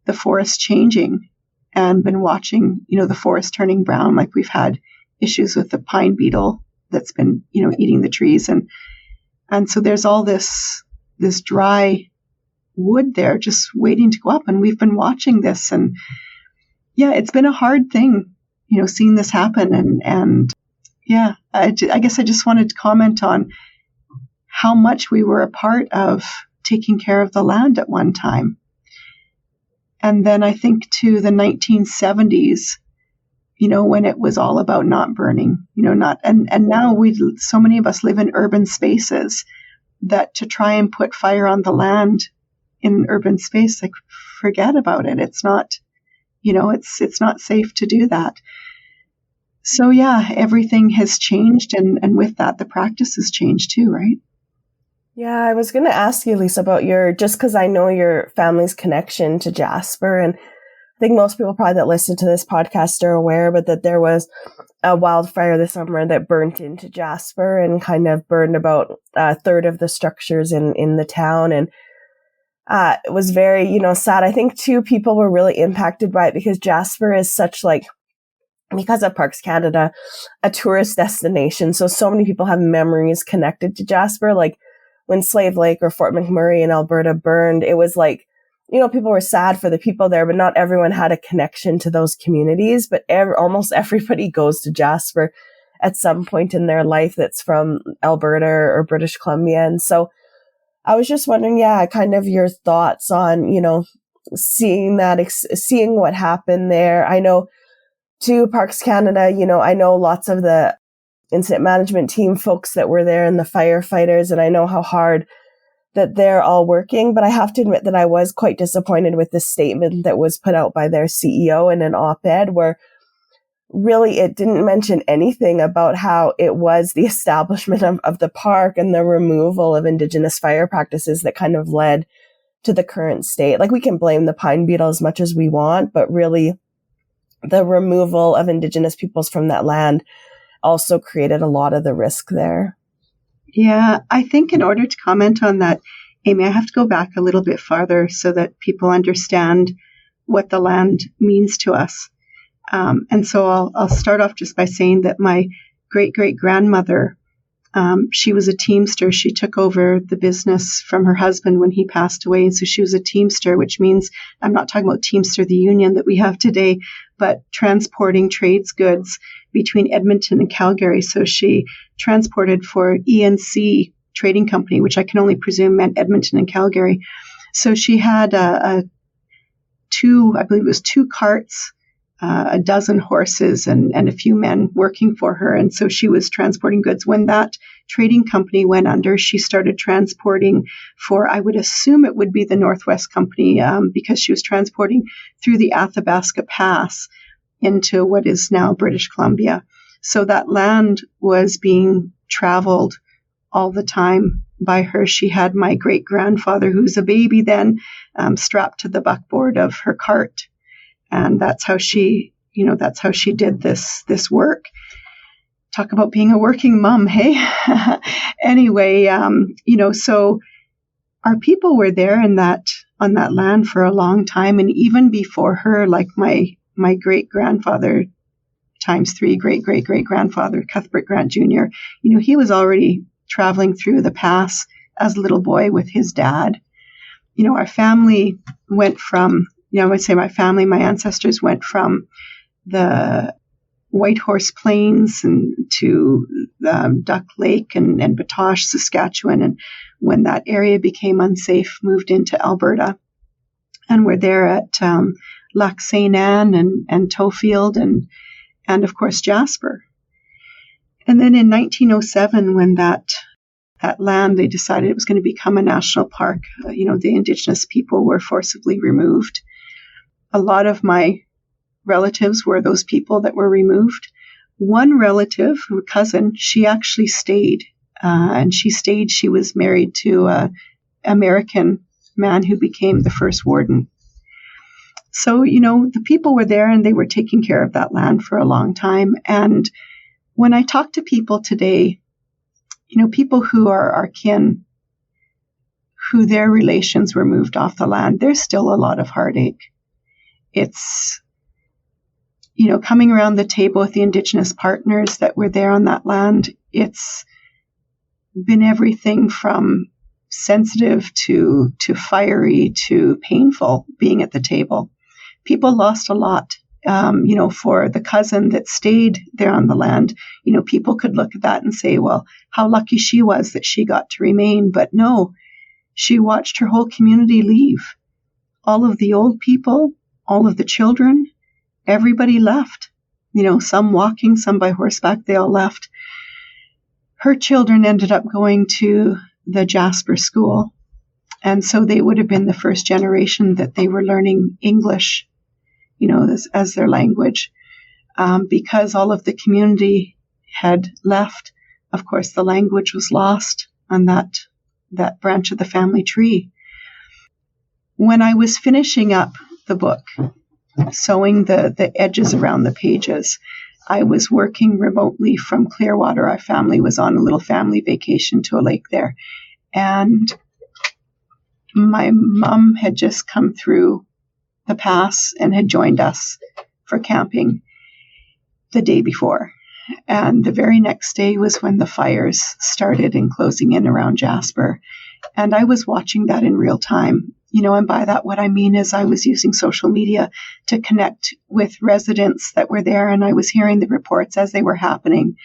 the forest changing and been watching, the forest turning brown. Like we've had issues with the pine beetle that's been, eating the trees. And so there's all this dry wood there just waiting to go up. And we've been watching this. And yeah, it's been a hard thing, seeing this happen. And yeah, I guess I just wanted to comment on how much we were a part of taking care of the land at one time. And then I think to the 1970s, when it was all about not burning, and now so many of us live in urban spaces that to try and put fire on the land in urban space, forget about it. It's not, it's not safe to do that. So yeah, everything has changed, and with that, the practice has changed too, right? Yeah, I was going to ask you, Lisa, about just because I know your family's connection to Jasper, and I think most people probably that listen to this podcast are aware, but that there was a wildfire this summer that burnt into Jasper and kind of burned about a third of the structures in the town. And it was very, sad. I think too, people were really impacted by it because Jasper is such because of Parks Canada, a tourist destination. So many people have memories connected to Jasper. Like when Slave Lake or Fort McMurray in Alberta burned, it was people were sad for the people there, but not everyone had a connection to those communities. But almost everybody goes to Jasper at some point in their life that's from Alberta or British Columbia. And so I was just wondering, kind of your thoughts on, seeing what happened there. I know to Parks Canada, I know lots of the incident management team folks that were there and the firefighters, and I know how hard that they're all working, but I have to admit that I was quite disappointed with the statement that was put out by their CEO in an op-ed where really it didn't mention anything about how it was the establishment of the park and the removal of Indigenous fire practices that kind of led to the current state. We can blame the pine beetle as much as we want, but really the removal of Indigenous peoples from that land also created a lot of the risk there. Yeah, I think in order to comment on that, Amy, I have to go back a little bit farther so that people understand what the land means to us. And so I'll start off just by saying that my great-great-grandmother, she was a teamster. She took over the business from her husband when he passed away. And so she was a teamster, which means I'm not talking about Teamster, the union that we have today, but transporting trades goods between Edmonton and Calgary. So she transported for ENC Trading Company, which I can only presume meant Edmonton and Calgary. So she had I believe it was 2 carts, a dozen horses, and a few men working for her. And so she was transporting goods. When that trading company went under, she started transporting for, I would assume it would be the Northwest Company, because she was transporting through the Athabasca Pass into what is now British Columbia. So that land was being traveled all the time by her. She had my great-grandfather, who's a baby then, strapped to the buckboard of her cart. And that's how she did this work. Talk about being a working mom, hey? Anyway, so our people were there in that on that land for a long time. And even before her, like my great-grandfather times 3 great-great-great-grandfather, Cuthbert Grant Jr., he was already traveling through the pass as a little boy with his dad. Our family went from, I would say my ancestors went from the Whitehorse Plains and to Duck Lake and Batoche, Saskatchewan. And when that area became unsafe, moved into Alberta. And we're there at Lac St. Anne and Tofield and of course Jasper. And then in 1907, when that land, they decided it was going to become a national park, the Indigenous people were forcibly removed. A lot of my relatives were those people that were removed. One relative, a cousin, she actually stayed. She was married to an American man who became the first warden. So, the people were there and they were taking care of that land for a long time. And when I talk to people today, people who are our kin, who their relations were moved off the land, there's still a lot of heartache. It's, coming around the table with the Indigenous partners that were there on that land, it's been everything from sensitive to fiery to painful being at the table. People lost a lot. For the cousin that stayed there on the land, people could look at that and say, well, how lucky she was that she got to remain. But no, she watched her whole community leave. All of the old people, all of the children, everybody left. Some walking, some by horseback, they all left. Her children ended up going to the Jasper school. And so they would have been the first generation that they were learning English, as their language. Because all of the community had left, of course, the language was lost on that branch of the family tree. When I was finishing up the book, sewing the edges around the pages, I was working remotely from Clearwater. Our family was on a little family vacation to a lake there. And my mom had just come through the pass and had joined us for camping the day before. And the very next day was when the fires started and closing in around Jasper. And I was watching that in real time. And by that, what I mean is I was using social media to connect with residents that were there, and I was hearing the reports as they were happening.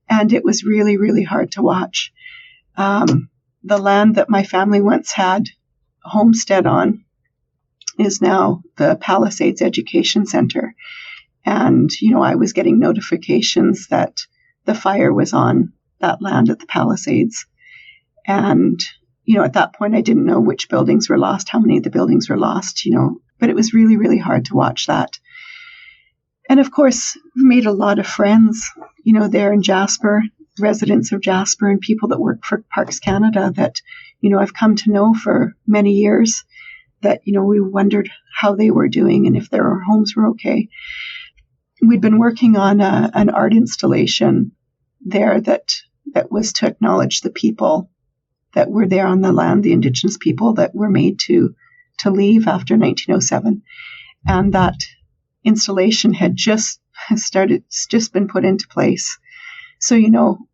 And it was really, really hard to watch. The land that my family once had a homestead on is now the Palisades Education Center. And, I was getting notifications that the fire was on that land at the Palisades. And, at that point, I didn't know which buildings were lost, how many of the buildings were lost, but it was really, really hard to watch that. And of course, we made a lot of friends, there in Jasper, residents of Jasper and people that work for Parks Canada that, I've come to know for many years that, we wondered how they were doing and if their homes were okay. We'd been working on an art installation there that was to acknowledge the people that were there on the land, the Indigenous people that were made to leave after 1907. And that installation had just been put into place. So,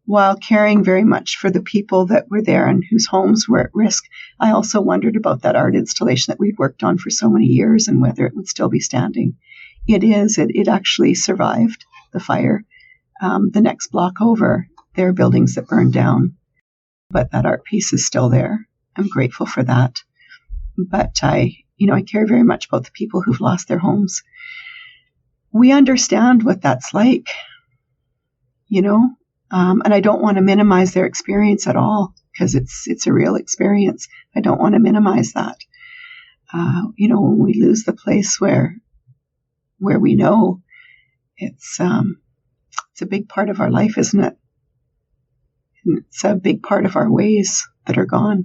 while caring very much for the people that were there and whose homes were at risk, I also wondered about that art installation that we'd worked on for so many years and whether it would still be standing. It actually survived the fire. The next block over, there are buildings that burned down, but that art piece is still there. I'm grateful for that. But I care very much about the people who've lost their homes. We understand what that's like, and I don't want to minimize their experience at all because it's a real experience. I don't want to minimize that. When we lose the place where we know, it's a big part of our life, isn't it? And it's a big part of our ways that are gone.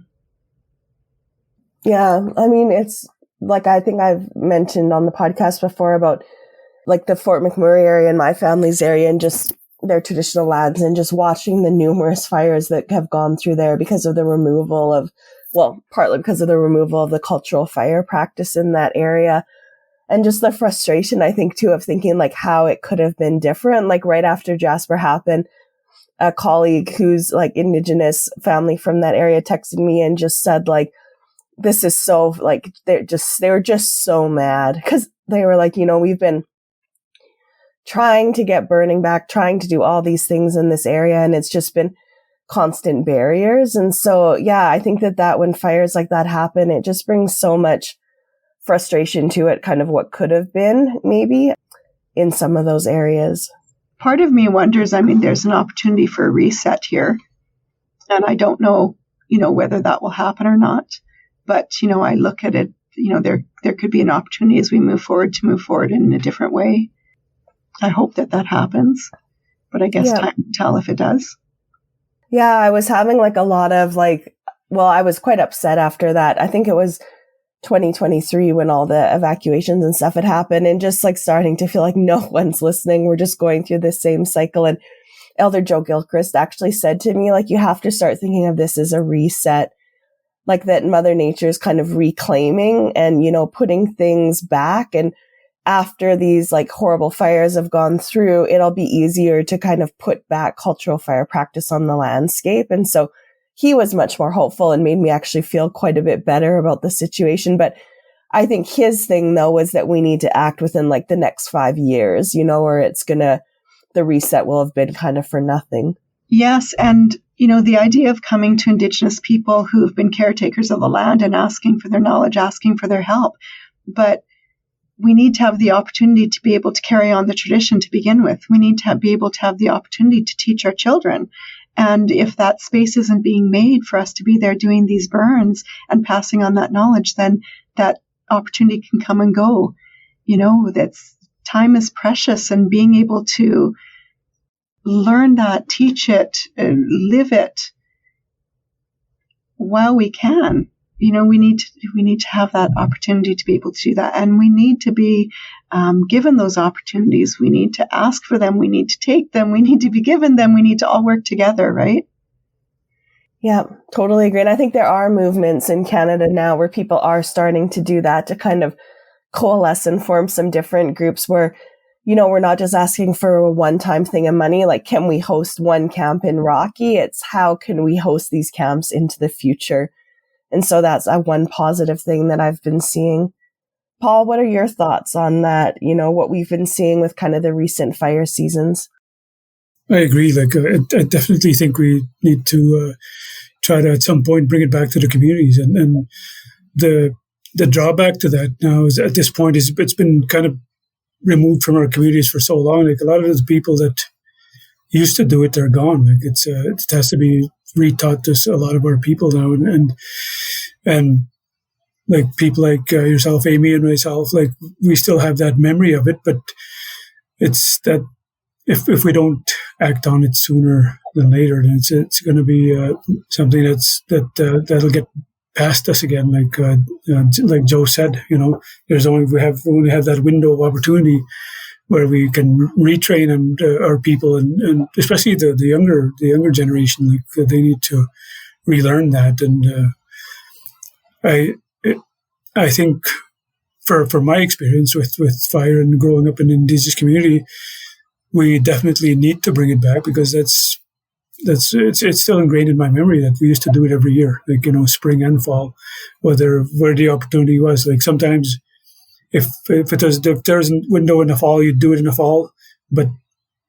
Yeah, I mean, it's like I think I've mentioned on the podcast before about like the Fort McMurray area and my family's area and just their traditional lands and just watching the numerous fires that have gone through there because of the removal of well, partly because of the removal of the cultural fire practice in that area. And just the frustration, I think, too, of thinking like how it could have been different. Like right after Jasper happened, a colleague who's like Indigenous family from that area texted me and just said like, this is so like, they were just so mad because they were like, we've been trying to get burning back, trying to do all these things in this area. And it's just been constant barriers. And so, yeah, I think that when fires like that happen, it just brings so much frustration to it, kind of what could have been maybe in some of those areas. Part of me wonders, there's an opportunity for a reset here. And I don't know, whether that will happen or not. But, I look at it, there could be an opportunity as we move forward to move forward in a different way. I hope that happens. But I guess time will tell if it does. Yeah, I was having like a lot of I was quite upset after that. I think it was 2023 when all the evacuations and stuff had happened, and just like starting to feel like no one's listening. We're just going through the same cycle. And Elder Joe Gilchrist actually said to me, like, you have to start thinking of this as a reset, like that Mother Nature's kind of reclaiming and, putting things back. And after these like horrible fires have gone through, it'll be easier to kind of put back cultural fire practice on the landscape. And so he was much more hopeful and made me actually feel quite a bit better about the situation. But I think his thing, though, was that we need to act within like the next 5 years, or the reset will have been kind of for nothing. Yes. And, the idea of coming to Indigenous people who have been caretakers of the land and asking for their knowledge, asking for their help. But we need to have the opportunity to be able to carry on the tradition to begin with. We need to be able to have the opportunity to teach our children. And if that space isn't being made for us to be there doing these burns and passing on that knowledge, then that opportunity can come and go. That's time is precious, and being able to learn that, teach it, live it while we can. We need to have that opportunity to be able to do that, and we need to be given those opportunities. We need to ask for them. We need to take them. We need to be given them. We need to all work together, right? Yeah, totally agree. And I think there are movements in Canada now where people are starting to do that, to kind of coalesce and form some different groups where, we're not just asking for a one-time thing of money, like, can we host one camp in Rocky? It's how can we host these camps into the future? And so that's one positive thing that I've been seeing. Paul, what are your thoughts on that? What we've been seeing with kind of the recent fire seasons? I agree. I definitely think we need to try to, at some point, bring it back to the communities. And the drawback to that now is, at this point, it's been kind of removed from our communities for so long. Like, a lot of the people that used to do it, they're gone. Like, it has to be retaught to a lot of our people now, and like people like yourself, Amy, and myself, like, we still have that memory of it, but it's that if we don't act on it sooner than later, then it's going to be something that'll get past us again. Like Joe said, we only have that window of opportunity where we can retrain our people, and especially the younger generation. Like, they need to relearn that. And I think for my experience with fire and growing up in the Indigenous community, we definitely need to bring it back, because it's still ingrained in my memory that we used to do it every year, like, spring and fall, where the opportunity was. Like, sometimes if there's a window in the fall, you'd do it in the fall, but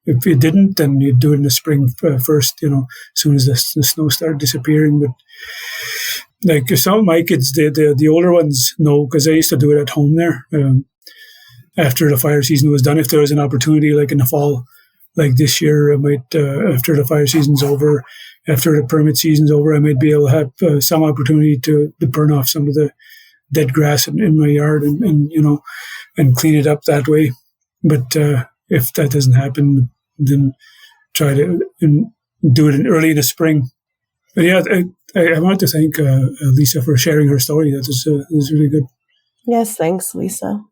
if you didn't, then you'd do it in the spring first, as soon as the snow started disappearing. But like, some of my kids, the older ones know, because I used to do it at home there. After the fire season was done, if there was an opportunity, like in the fall, like this year, I might, after the fire season's over, after the permit season's over, I might be able to have some opportunity to burn off some of the dead grass in my yard and clean it up that way. But if that doesn't happen, then try to do it early in the spring. But yeah, I want to thank Lisa for sharing her story. That was really good. Yes, thanks, Lisa.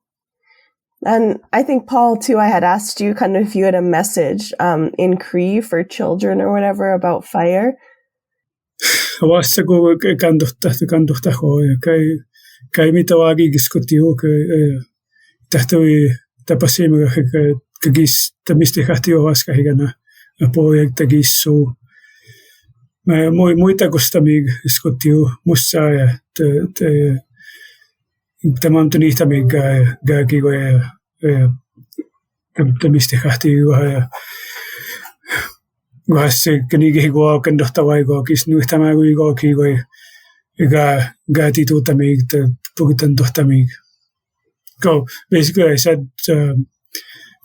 And I think, Paul, too, I had asked you kind of if you had a message in Cree for children or whatever about fire. Awasa ko kanduhta ko kay mi tawagi giskutio tahtawi tapasima kagis tamistihati awas kahigana apo tagis so muita gustamig iskutio musa te tamam tunihtamig gagi go tamistihati Guas kanigi go kandohtawai go kis nuhtamagu go ki go ga titu tamig te pugitan dohtamig. So basically, I said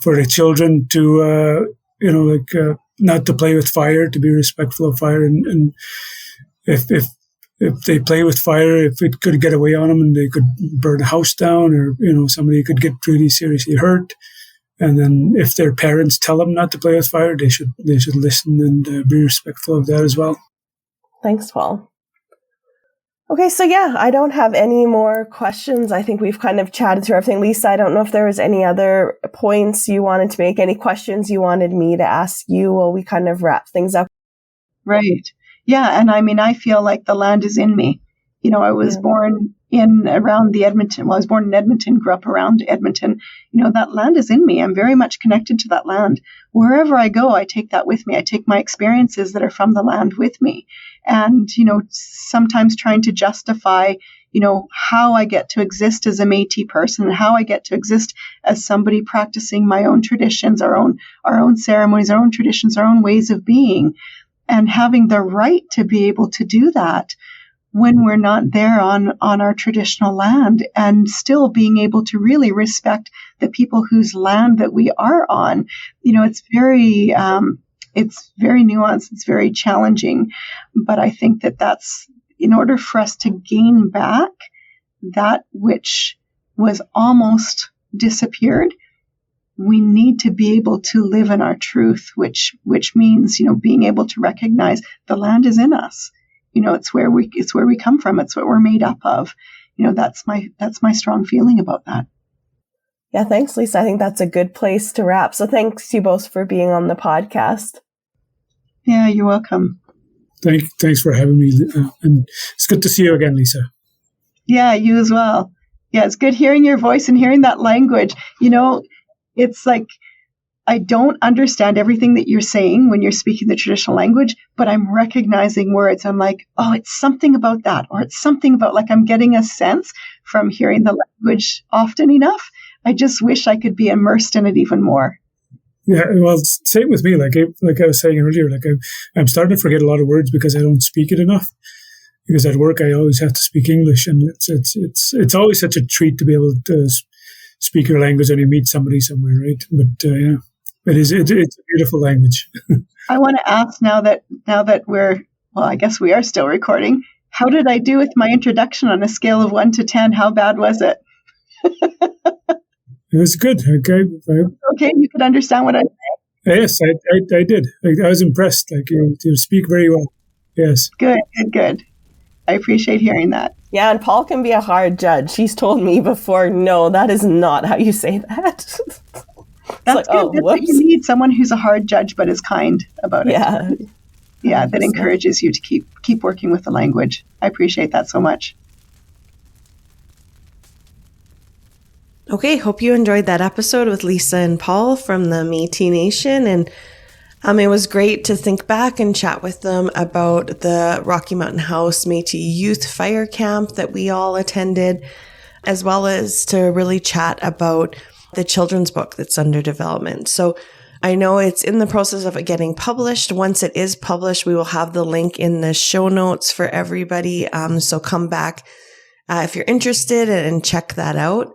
for the children to not to play with fire, to be respectful of fire, and if they play with fire, if it could get away on them and they could burn a house down, or somebody could get really seriously hurt. And then if their parents tell them not to play with fire, they should listen and be respectful of that as well. Thanks, Paul. Okay, so yeah, I don't have any more questions. I think we've kind of chatted through everything. Lisa, I don't know if there was any other points you wanted to make, any questions you wanted me to ask you while we kind of wrap things up. Right. Yeah, and I mean, I feel like the land is in me. I was born around the Edmonton. Well, I was born in Edmonton, grew up around Edmonton. That land is in me. I'm very much connected to that land. Wherever I go, I take that with me. I take my experiences that are from the land with me. And, sometimes trying to justify, how I get to exist as a Métis person and how I get to exist as somebody practicing my own traditions, our own ceremonies, our own traditions, our own ways of being, and having the right to be able to do that when we're not there on our traditional land, and still being able to really respect the people whose land that we are on. It's very nuanced. It's very challenging, but I think that's in order for us to gain back that which was almost disappeared. We need to be able to live in our truth, which means, being able to recognize the land is in us. It's where we come from. It's what we're made up of. That's my strong feeling about that. Yeah, thanks, Lisa. I think that's a good place to wrap. So thanks you both for being on the podcast. Yeah, you're welcome. Thanks for having me. And it's good to see you again, Lisa. Yeah, you as well. Yeah, it's good hearing your voice and hearing that language. It's like, I don't understand everything that you're saying when you're speaking the traditional language, but I'm recognizing words. I'm like, oh, it's something about that, or it's something about, like, I'm getting a sense from hearing the language often enough. I just wish I could be immersed in it even more. Yeah, well, same with me. Like I was saying earlier, I'm starting to forget a lot of words because I don't speak it enough. Because at work I always have to speak English, and it's always such a treat to be able to speak your language when you meet somebody somewhere, right? But yeah. It's a beautiful language. I want to ask now that I guess we are still recording. How did I do with my introduction on a scale of 1 to 10? How bad was it? It was good. Okay. Okay, you could understand what I said. Yes, I did. I was impressed. You speak very well. Yes. Good. I appreciate hearing that. Yeah, and Paul can be a hard judge. He's told me before, no, that is not how you say that. That's good. That's what you need, someone who's a hard judge but is kind about it. Yeah, that encourages you to keep working with the language. I appreciate that so much. Okay, hope you enjoyed that episode with Lisa and Paul from the Métis Nation. And it was great to think back and chat with them about the Rocky Mountain House Métis Youth Fire Camp that we all attended, as well as to really chat about the children's book that's under development. So I know it's in the process of it getting published. Once it is published, we will have the link in the show notes for everybody. So come back if you're interested and check that out.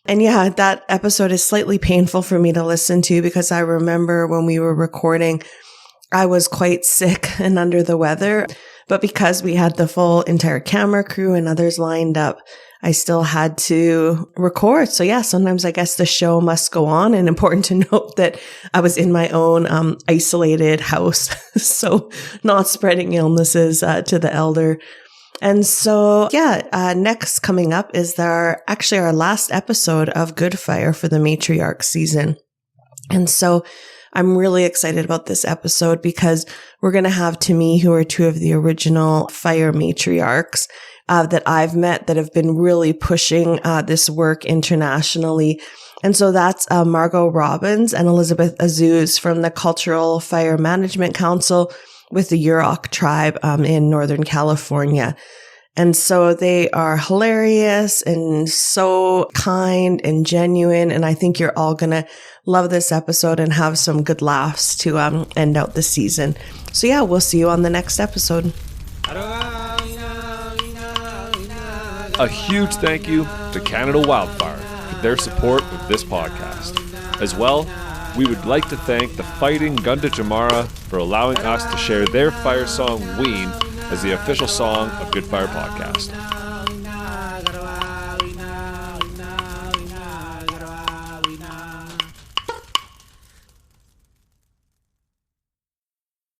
And yeah, that episode is slightly painful for me to listen to because I remember when we were recording, I was quite sick and under the weather. But because we had the full entire camera crew and others lined up, I still had to record. So yeah, sometimes I guess the show must go on. And important to note that I was in my own isolated house, so not spreading illnesses to the elder. And so yeah, next coming up is our last episode of Good Fire for the Matriarch season. And so I'm really excited about this episode because we're going to have to me, who are two of the original fire matriarchs that I've met that have been really pushing this work internationally. And so that's Margot Robbins and Elizabeth Azuz from the Cultural Fire Management Council with the Yurok tribe in Northern California. And so they are hilarious and so kind and genuine. And I think you're all going to love this episode and have some good laughs to end out the season. So yeah, we'll see you on the next episode. A huge thank you to Canada Wildfire for their support of this podcast. As well, we would like to thank the Fighting Gunda Jamara for allowing us to share their fire song Ween as the official song of Good Fire Podcast.